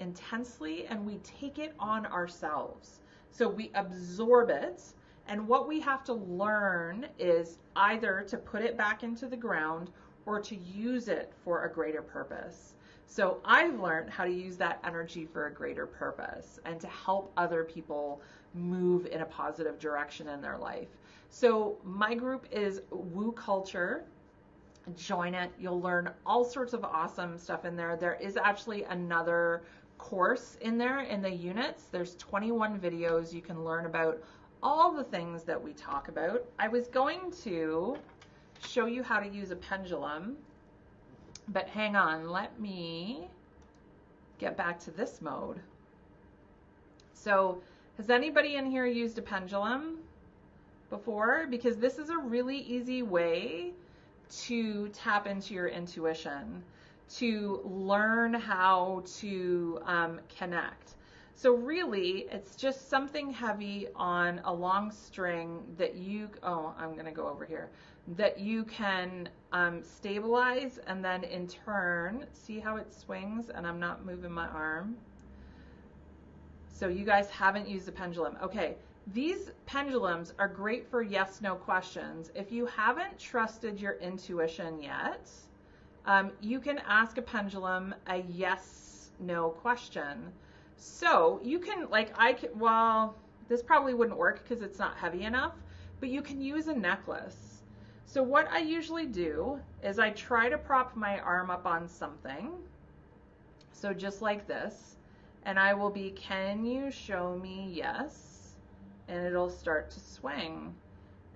intensely, and we take it on ourselves. So we absorb it, and what we have to learn is either to put it back into the ground or to use it for a greater purpose. So I've learned how to use that energy for a greater purpose and to help other people move in a positive direction in their life. So my group is Woo Culture. Join it. You'll learn all sorts of awesome stuff in there. There is actually another course in there in the units. There's 21 videos. You can learn about all the things that we talk about. I was going to show you how to use a pendulum, but hang on, let me get back to this mode. So has anybody in here used a pendulum before? Because this is a really easy way to tap into your intuition, to learn how to connect. So really, it's just something heavy on a long string that you, I'm gonna go over here, that you can stabilize, and then in turn, see how it swings, and I'm not moving my arm. So you guys haven't used a pendulum. Okay, these pendulums are great for yes/no questions. If you haven't trusted your intuition yet, you can ask a pendulum a yes/no question. So you can, well, this probably wouldn't work because it's not heavy enough, but you can use a necklace. So what I usually do is I try to prop my arm up on something. So just like this, and I will be, can you show me yes? And it'll start to swing.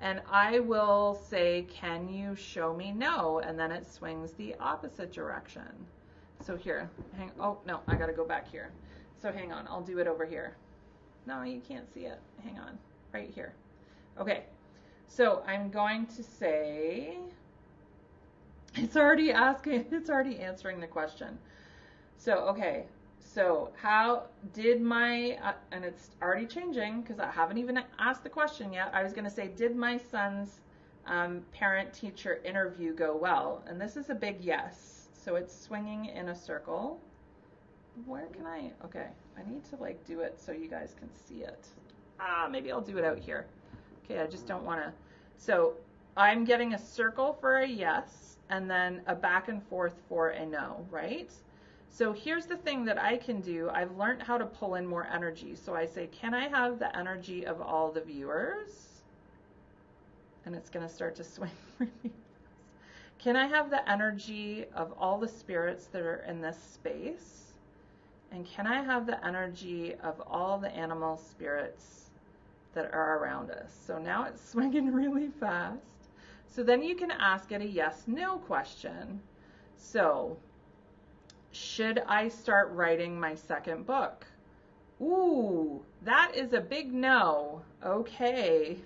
And I will say, can you show me no? And then it swings the opposite direction. So here, oh no, I gotta go back here. So hang on, I'll do it over here. No, you can't see it. Hang on, right here. Okay, so I'm going to say, it's already answering the question. So, okay, so how did my, and it's already changing because I haven't even asked the question yet. I was gonna say, did my son's parent-teacher interview go well? And this is a big yes. So it's swinging in a circle. Where can okay, I need to do it so you guys can see it. Maybe I'll do it out here. Okay, I just don't wanna. So I'm getting a circle for a yes and then a back and forth for a no, right? So here's the thing that I can do. I've learned how to pull in more energy. So I say, can I have the energy of all the viewers? And it's gonna start to swing really fast. Can I have the energy of all the spirits that are in this space? And can I have the energy of all the animal spirits that are around us? So now it's swinging really fast. So then you can ask it a yes/no question. So, should I start writing my second book? Ooh, that is a big no. Okay.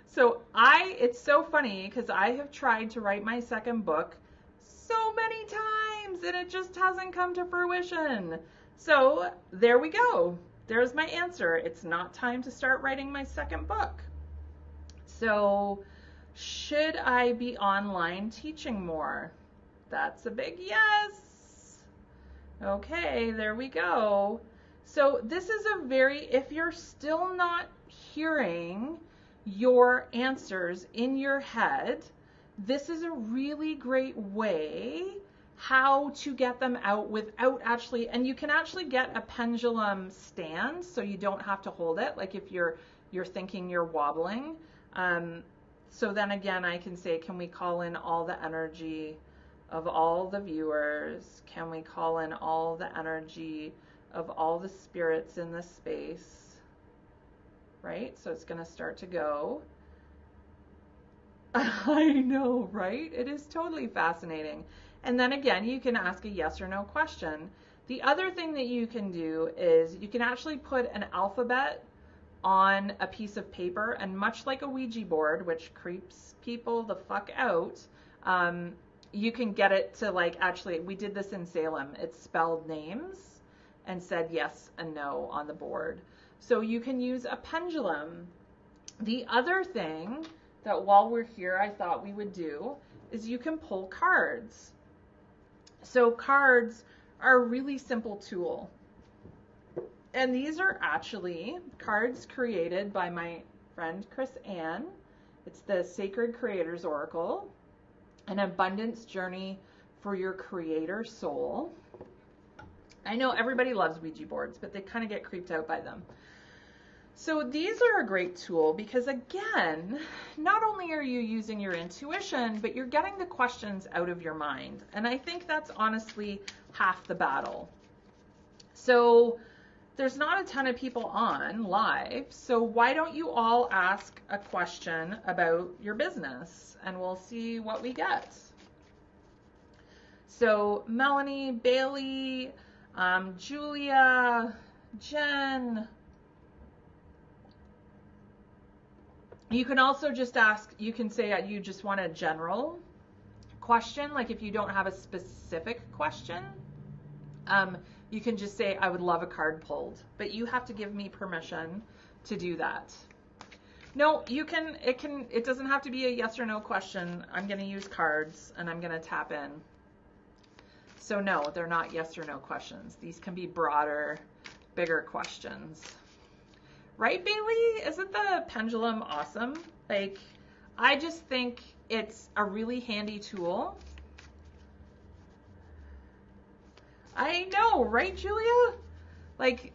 So it's so funny because I have tried to write my second book so many times and it just hasn't come to fruition. So there we go. There's my answer. It's not time to start writing my second book. So should I be online teaching more? That's a big yes. Okay, there we go. So this is a if you're still not hearing your answers in your head, this is a really great way how to get them out without actually, and you can actually get a pendulum stand so you don't have to hold it, like if you're thinking you're wobbling. So then again, I can say, can we call in all the energy of all the viewers? Can we call in all the energy of all the spirits in this space? Right? So it's going to start to go. I know, right? It is totally fascinating. And then again, you can ask a yes or no question. The other thing that you can do is you can actually put an alphabet on a piece of paper, and much like a Ouija board, which creeps people the fuck out, you can get it to actually, we did this in Salem. It spelled names and said yes and no on the board. So you can use a pendulum. The other thing that while we're here, I thought we would do is you can pull cards. So cards are a really simple tool. And these are actually cards created by my friend Chris Ann. It's the Sacred Creators Oracle, an abundance journey for your creator soul. I know everybody loves Ouija boards, but they kind of get creeped out by them. So these are a great tool because, again, not only are you using your intuition, but you're getting the questions out of your mind. And I think that's honestly half the battle. So there's not a ton of people on live, so why don't you all ask a question about your business and we'll see what we get. So Melanie, Bailey, Julia, Jen. You can also just ask, you can say you just want a general question, like if you don't have a specific question. You can just say, I would love a card pulled, but you have to give me permission to do that. No, it doesn't have to be a yes or no question. I'm going to use cards and I'm going to tap in. So no, they're not yes or no questions. These can be broader, bigger questions. Right, Bailey? Isn't the pendulum awesome? Like, I just think it's a really handy tool. I know, right, Julia? Like,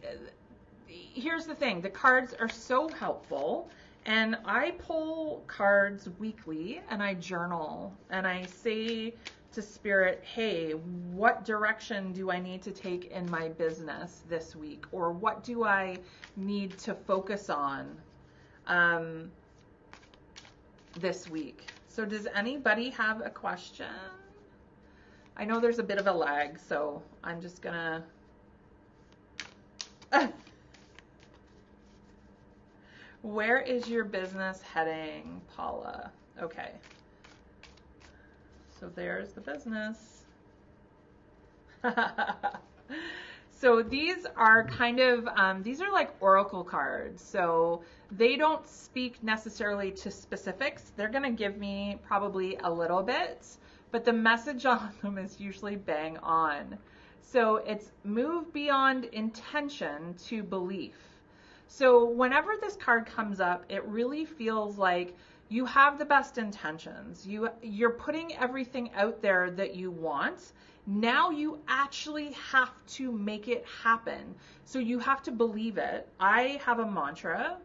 here's the thing. The cards are so helpful, and I pull cards weekly, and I journal, and I say to Spirit, hey, what direction do I need to take in my business this week? Or what do I need to focus on this week? So does anybody have a question? I know there's a bit of a lag, so I'm just gonna... Where is your business heading, Paula? Okay. So there's the business. So these are kind of, these are like oracle cards. So they don't speak necessarily to specifics. They're gonna give me probably a little bit, but the message on them is usually bang on. So it's move beyond intention to belief. So whenever this card comes up, it really feels like you have the best intentions. You're putting everything out there that you want. Now you actually have to make it happen. So you have to believe it. I have a mantra.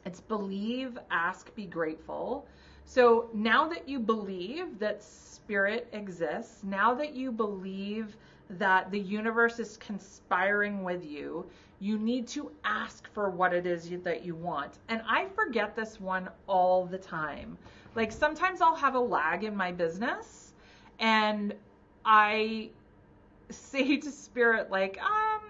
It's believe, ask, be grateful. So now that you believe that spirit exists, now that you believe that the universe is conspiring with you, you need to ask for what it is that you want. And I forget this one all the time. Like sometimes I'll have a lag in my business and I say to spirit, like,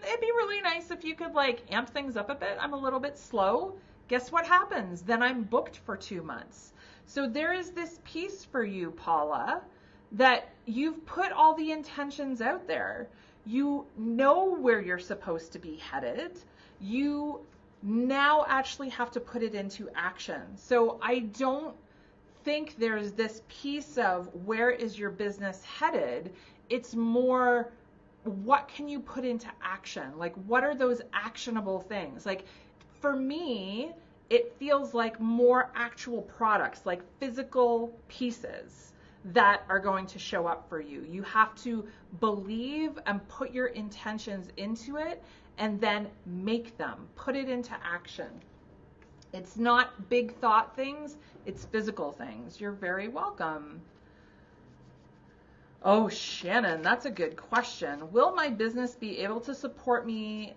it'd be really nice if you could like amp things up a bit. I'm a little bit slow. Guess what happens? Then I'm booked for 2 months. So there is this piece for you, Paula, that you've put all the intentions out there. You know where you're supposed to be headed. You now actually have to put it into action. So I don't think there's this piece of where is your business headed. It's more, what can you put into action? Like, what are those actionable things? Like, for me, it feels like more actual products, like physical pieces that are going to show up for you. You have to believe and put your intentions into it and then make them, put it into action. It's not big thought things, it's physical things. You're very welcome. Oh, Shannon, that's a good question. Will my business be able to support me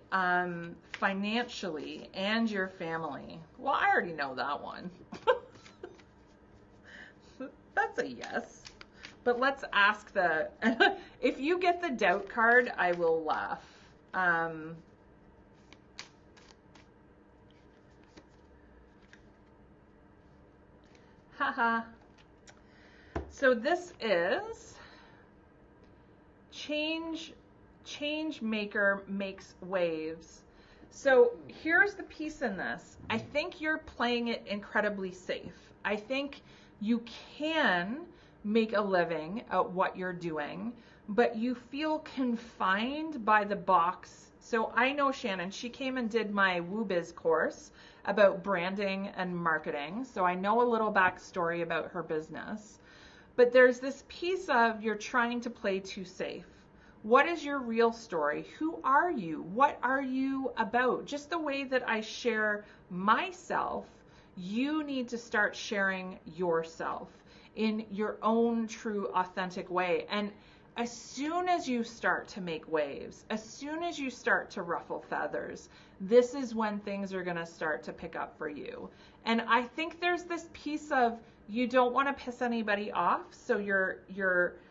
financially and your family? Well, I already know that one. That's a yes. But let's ask the, if you get the doubt card, I will laugh. Haha. So this is change maker makes waves. So here's the piece in this. I think you're playing it incredibly safe. I think you can make a living at what you're doing, but you feel confined by the box. So I know Shannon, she came and did my WooBiz course about branding and marketing. So I know a little backstory about her business. But there's this piece of you're trying to play too safe. What is your real story? Who are you? What are you about? Just the way that I share myself, you need to start sharing yourself in your own true, authentic way. And as soon as you start to make waves, as soon as you start to ruffle feathers, this is when things are going to start to pick up for you. And I think there's this piece of you don't want to piss anybody off, so you're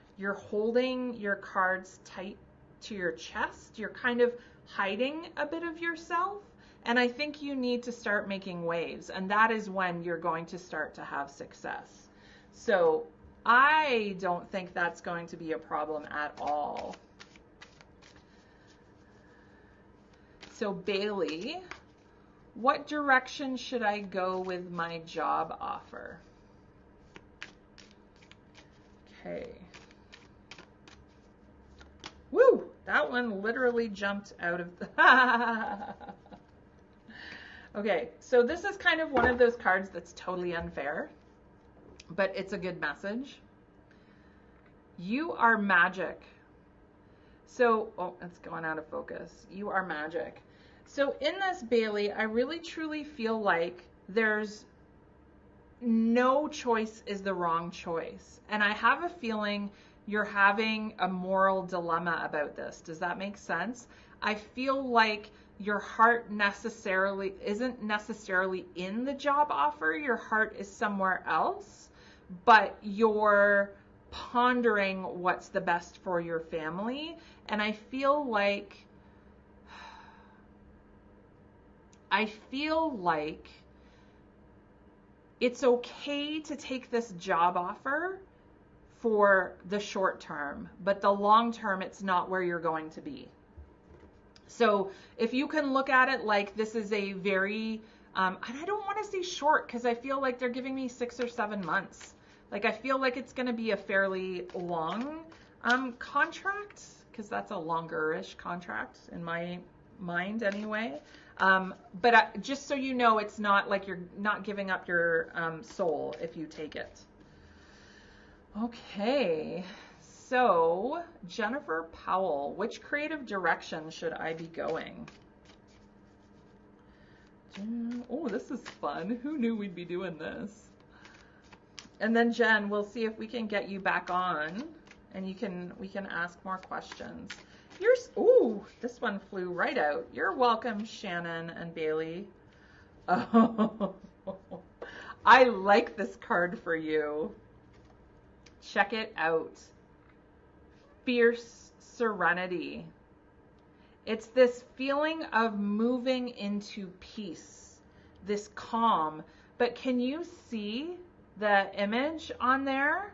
holding your cards tight to your chest. You're kind of hiding a bit of yourself. And I think you need to start making waves, and that is when you're going to start to have success. So I don't think that's going to be a problem at all. So Bailey, what direction should I go with my job offer? Okay. Woo! That one literally jumped out of the... Okay, so this is kind of one of those cards that's totally unfair, but it's a good message. You are magic. So, oh, it's going out of focus. You are magic. So in this, Bailey, I really truly feel like there's no choice is the wrong choice. And I have a feeling you're having a moral dilemma about this. Does that make sense? I feel like your heart isn't necessarily in the job offer. Your heart is somewhere else, but you're pondering what's the best for your family. And I feel like it's okay to take this job offer for the short term, but the long term, it's not where you're going to be. So if you can look at it like this is a very, and I don't want to say short because I feel like they're giving me 6 or 7 months. Like I feel like it's going to be a fairly long contract, because that's a longer-ish contract in my mind anyway. But just so you know, it's not like you're not giving up your soul if you take it. Okay. So, Jennifer Powell, which creative direction should I be going? Oh, this is fun. Who knew we'd be doing this? And then Jen, we'll see if we can get you back on, and we can ask more questions. Ooh, this one flew right out. You're welcome, Shannon and Bailey. Oh, I like this card for you. Check it out. Fierce serenity. It's this feeling of moving into peace, this calm. But can you see the image on there?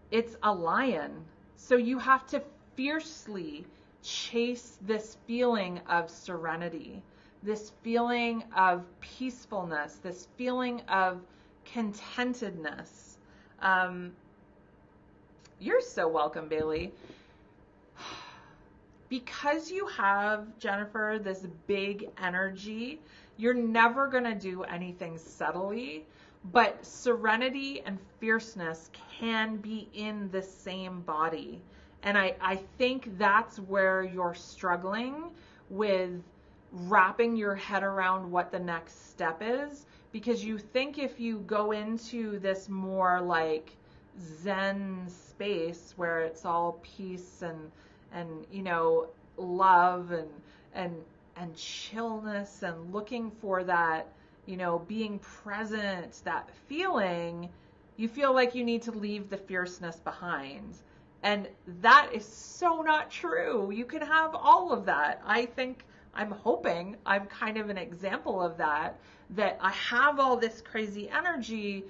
It's a lion. So you have to fiercely chase this feeling of serenity, this feeling of peacefulness, this feeling of contentedness. You're so welcome, Bailey. Because you have, Jennifer, this big energy, you're never going to do anything subtly, but serenity and fierceness can be in the same body. And I think that's where you're struggling with wrapping your head around what the next step is, because you think if you go into this more like Zen space where it's all peace and you know, love and chillness and looking for that, you know, being present, that feeling, you feel like you need to leave the fierceness behind. And that is so not true. You can have all of that. I'm hoping I'm kind of an example of that I have all this crazy energy,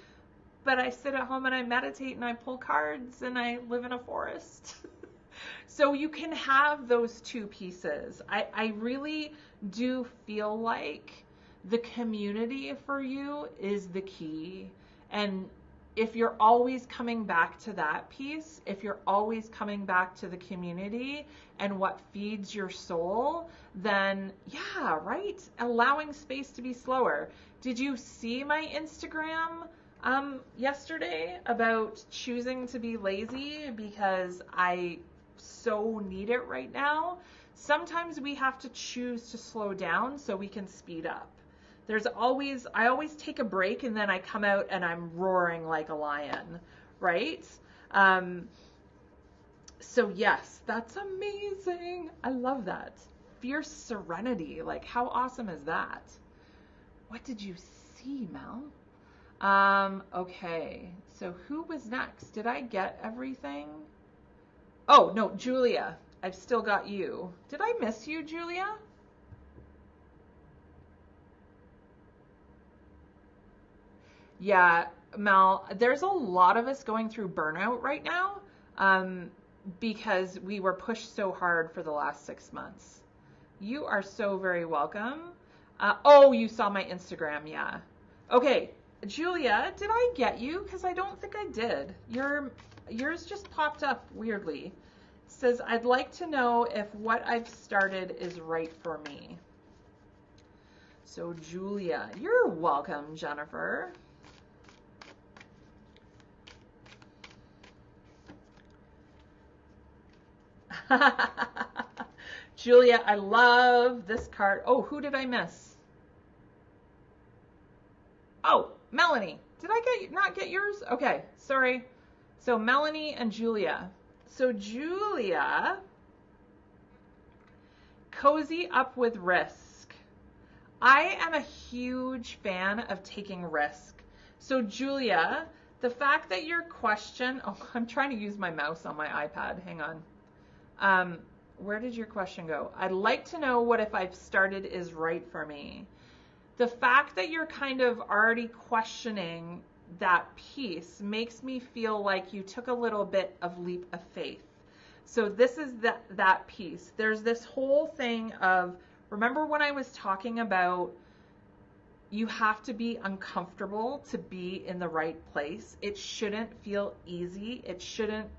but I sit at home and I meditate and I pull cards and I live in a forest. So you can have those two pieces. I really do feel like the community for you is the key. And if you're always coming back to that piece, if you're always coming back to the community and what feeds your soul, then yeah, right? Allowing space to be slower. Did you see my Instagram yesterday about choosing to be lazy because I so need it right now? Sometimes we have to choose to slow down so we can speed up. I always take a break and then I come out and I'm roaring like a lion, right? So yes, that's amazing. I love that. Fierce serenity. Like, how awesome is that? What did you see, Mel? Okay. So who was next? Did I get everything? Oh, no, Julia. I've still got you. Did I miss you, Julia? Yeah, Mel, there's a lot of us going through burnout right now because we were pushed so hard for the last 6 months. You are so very welcome. Oh, you saw my Instagram, yeah. Okay, Julia, did I get you? Because I don't think I did. Yours just popped up weirdly. It says, I'd like to know if what I've started is right for me. So Julia, you're welcome, Jennifer. Julia, I love this card. Oh, who did I miss? Oh, Melanie. Did I not get yours? Okay, sorry. So Melanie and Julia. So Julia, cozy up with risk. I am a huge fan of taking risk. So Julia, the fact that your question, oh, I'm trying to use my mouse on my iPad. Hang on. Where did your question go? I'd like to know what if I've started is right for me. The fact that you're kind of already questioning that piece makes me feel like you took a little bit of leap of faith. So this is that piece. There's this whole thing of, remember when I was talking about you have to be uncomfortable to be in the right place. It shouldn't feel easy. It shouldn't,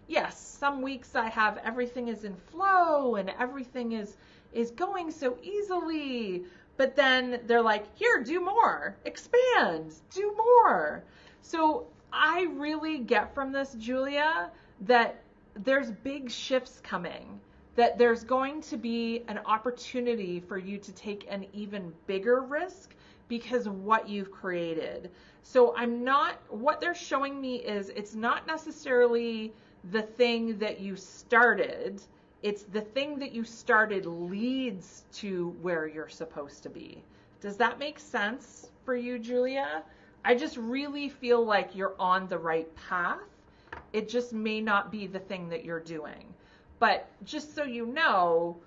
yes, some weeks I have everything is in flow and everything is going so easily. But then they're like, here, do more, expand, do more. So I really get from this, Julia, that there's big shifts coming, that there's going to be an opportunity for you to take an even bigger risk because of what you've created. So what they're showing me is it's not necessarily the thing that you started, it's the thing that you started leads to where you're supposed to be. Does that make sense for you, Julia? I just really feel like you're on the right path. It just may not be the thing that you're doing. But just so you know,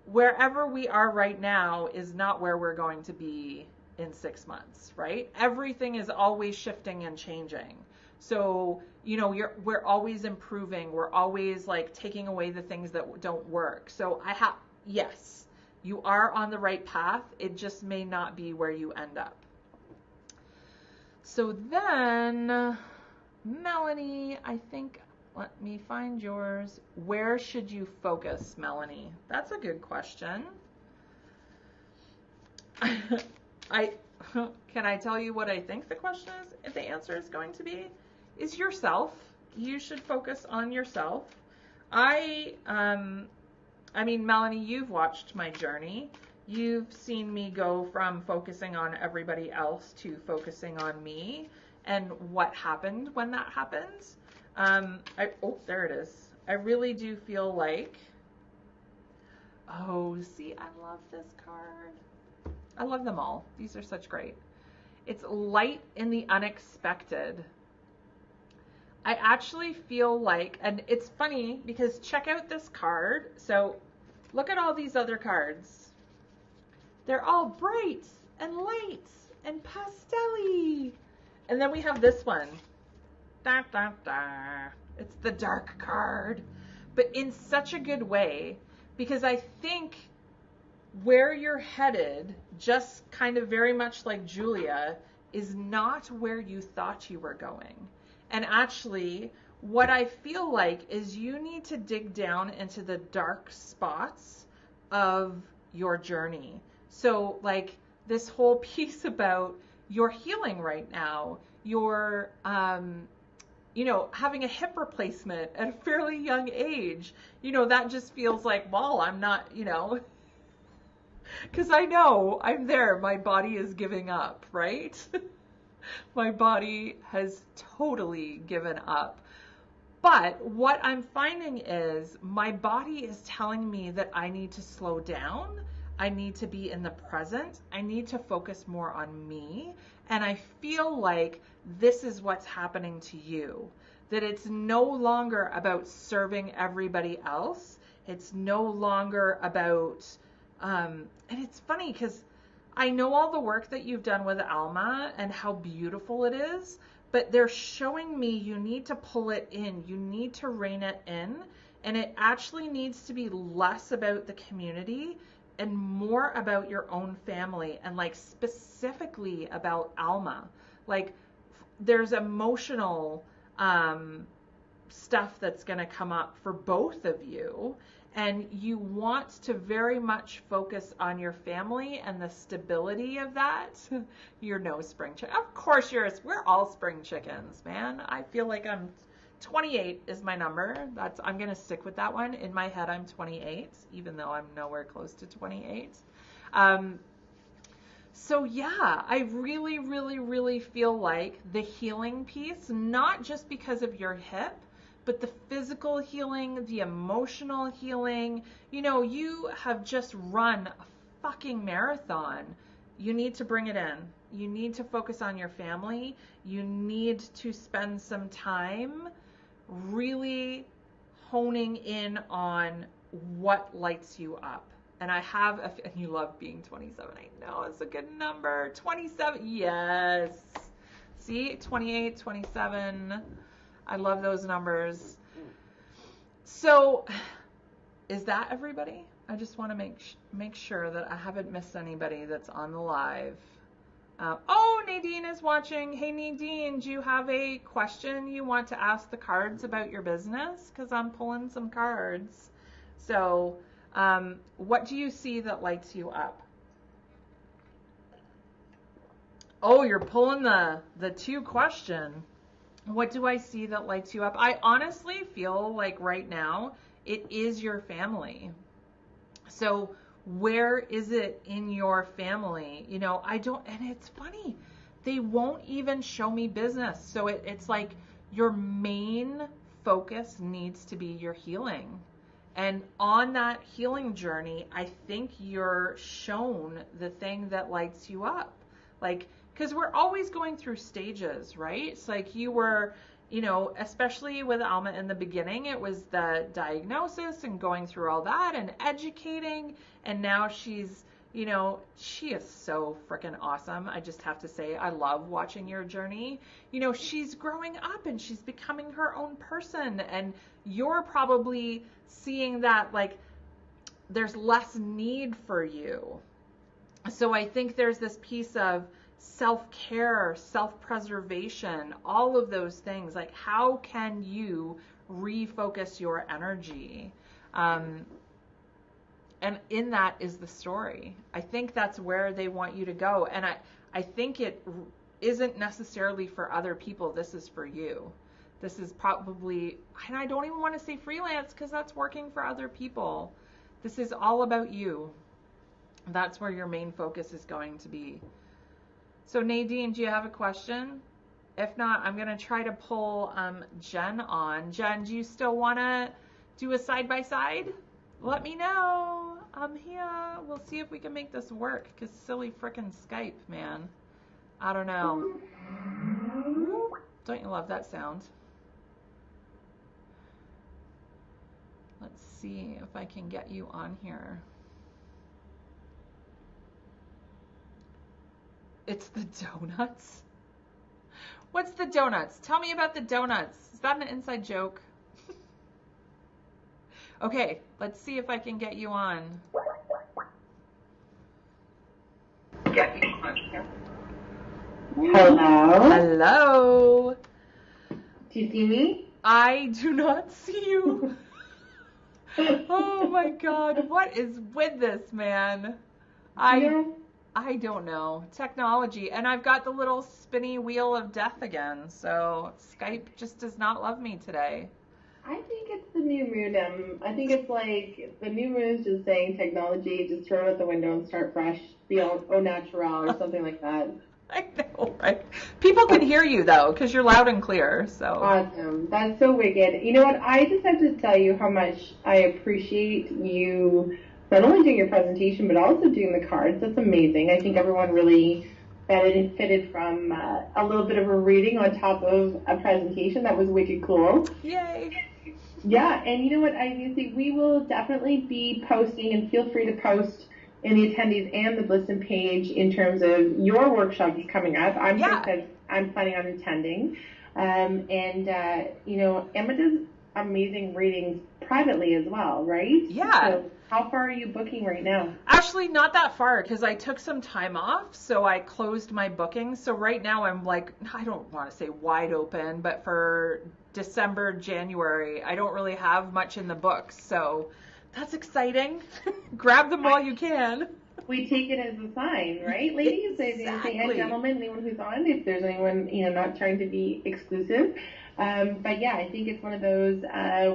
wherever we are right now is not where we're going to be in 6 months, right? Everything is always shifting and changing. So, we're always improving. We're always like taking away the things that don't work. So yes, you are on the right path. It just may not be where you end up. So then, Melanie, I think, let me find yours. Where should you focus, Melanie? That's a good question. Can I tell you what I think the question is? If the answer is going to be, is yourself. You should focus on yourself. I mean, Melanie, you've watched my journey. You've seen me go from focusing on everybody else to focusing on me and what happened when that happens. There it is. I really do feel like, see, I love this card. I love them all. These are such great. It's light in the unexpected. I actually feel like, and it's funny because check out this card. So look at all these other cards. They're all bright and light and pastel-y. And then we have this one. Da, da, da. It's the dark card, but in such a good way, because I think where you're headed, just kind of very much like Julia, is not where you thought you were going. And actually, what I feel like is you need to dig down into the dark spots of your journey. So like this whole piece about your healing right now, your having a hip replacement at a fairly young age, that just feels like, well, I'm not, because I know I'm there. My body is giving up, right? My body has totally given up. But what I'm finding is my body is telling me that I need to slow down. I need to be in the present. I need to focus more on me. And I feel like this is what's happening to you, that it's no longer about serving everybody else. It's no longer about, and it's funny because I know all the work that you've done with Alma and how beautiful it is, but they're showing me you need to pull it in. You need to rein it in. And it actually needs to be less about the community and more about your own family, and like specifically about Alma. Like there's emotional stuff that's going to come up for both of you, and you want to very much focus on your family and the stability of that. You're no spring chicken. Of course we're all spring chickens, man. I feel like 28 is my number. I'm going to stick with that one. In my head, I'm 28, even though I'm nowhere close to 28. So yeah, I really, really, really feel like the healing piece, not just because of your hip, but the physical healing, the emotional healing. You have just run a fucking marathon. You need to bring it in. You need to focus on your family. You need to spend some time really honing in on what lights you up. And and you love being 27. I know it's a good number. 27. Yes. See, 28, 27. I love those numbers. So is that everybody? I just want to make sure that I haven't missed anybody that's on the live. Nadine is watching. Hey, Nadine, do you have a question you want to ask the cards about your business? Because I'm pulling some cards. So what do you see that lights you up? Oh, you're pulling the 2 question. What do I see that lights you up? I honestly feel like right now it is your family. So where is it in your family? And it's funny, they won't even show me business. So it's like your main focus needs to be your healing. And on that healing journey, I think you're shown the thing that lights you up. Like, because we're always going through stages, right? It's like you were, especially with Alma in the beginning, it was the diagnosis and going through all that and educating. And now she's, she is so freaking awesome. I just have to say, I love watching your journey. She's growing up and she's becoming her own person. And you're probably seeing that, like, there's less need for you. So I think there's this piece of self-care, self-preservation, all of those things. Like, how can you refocus your energy? And in that is the story. I think that's where they want you to go. And I think it isn't necessarily for other people. This is for you. This is probably, and I don't even want to say freelance because that's working for other people. This is all about you. That's where your main focus is going to be. So Nadine, do you have a question? If not, I'm going to try to pull Jen on. Jen, do you still want to do a side-by-side? Let me know. I'm here. We'll see if we can make this work, because silly frickin' Skype, man. I don't know. Don't you love that sound? Let's see if I can get you on here. It's the donuts. What's the donuts? Tell me about the donuts. Is that an inside joke? Okay, let's see if I can get you on. Hello. Hello. Do you see me? I do not see you. Oh my God, what is with this, man? I don't know. Technology. And I've got the little spinny wheel of death again. So Skype just does not love me today. I think it's the new moon. I think it's like the new moon is just saying technology, just throw it out the window and start fresh, be au natural or something like that. I know, right? People can hear you though, because you're loud and clear. So awesome. That's so wicked. You know what? I just have to tell you how much I appreciate you not only doing your presentation, but also doing the cards. That's amazing. I think everyone really benefited from a little bit of a reading on top of a presentation. That was wicked cool. Yay. Yeah, and you know what? We will definitely be posting, and feel free to post in the attendees and the Blissdom page in terms of your workshops coming up. I'm planning on attending. You know, Emma does amazing readings privately as well, right? Yeah. So how far are you booking right now? Actually, not that far, because I took some time off, so I closed my booking. So right now I'm like, I don't want to say wide open, but for December, January, I don't really have much in the books. So that's exciting. Grab them while you can. We take it as a sign, right, ladies? Exactly. And gentlemen, anyone who's on, if there's anyone, you know, not trying to be exclusive. But yeah, I think it's one of those,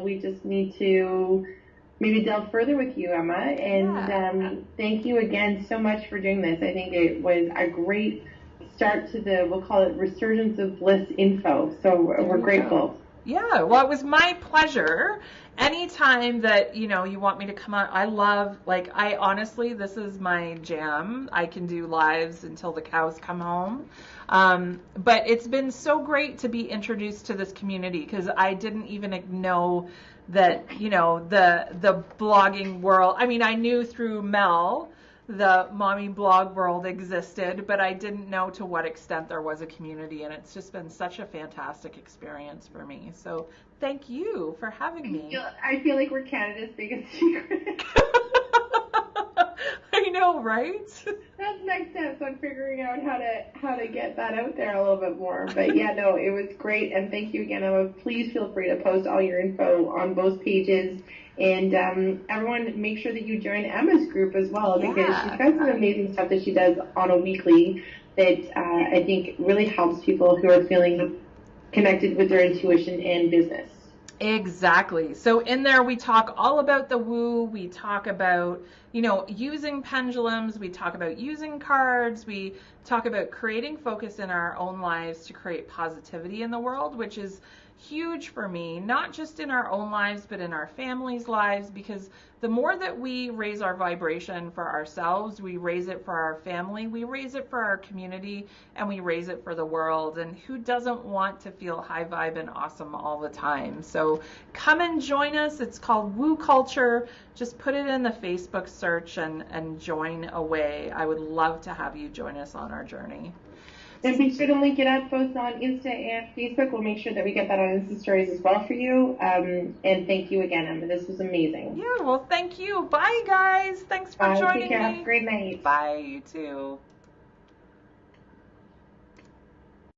we just need to maybe delve further with you, Emma. And thank you again so much for doing this. I think it was a great start to we'll call it Resurgence of Bliss info. So we're grateful. Yeah, well, it was my pleasure. Anytime that, you know, you want me to come on, I honestly, this is my jam. I can do lives until the cows come home. But it's been so great to be introduced to this community, because I didn't even know that, you know, the blogging world. I mean, I knew through Mel the mommy blog world existed, but I didn't know to what extent there was a community, and it's just been such a fantastic experience for me. So thank you for having me. I feel like we're Canada's biggest secret. I know, right? That's next steps on figuring out how to get that out there a little bit more. But yeah, no, it was great, and thank you again, Emma. Please feel free to post all your info on both pages. And everyone, make sure that you join Emma's group as well, because she's got some amazing stuff that she does on a weekly that I think really helps people who are feeling connected with their intuition and business. Exactly. So in there we talk all about the woo, we talk about, you know, using pendulums, we talk about using cards, we talk about creating focus in our own lives to create positivity in the world, which is huge for me, not just in our own lives, but in our families' lives, because the more that we raise our vibration for ourselves, we raise it for our family, we raise it for our community, and we raise it for the world. And who doesn't want to feel high vibe and awesome all the time? So come and join us. It's called Woo Culture. Just put it in the Facebook search and join away. I would love to have you join us on our journey. And be sure to link it up both on Insta and Facebook. We'll make sure that we get that on Insta Stories as well for you. And thank you again, Emma. This was amazing. Yeah, well, thank you. Bye, guys. Thanks for joining me. Take care. me. Have a great night. Bye, you too.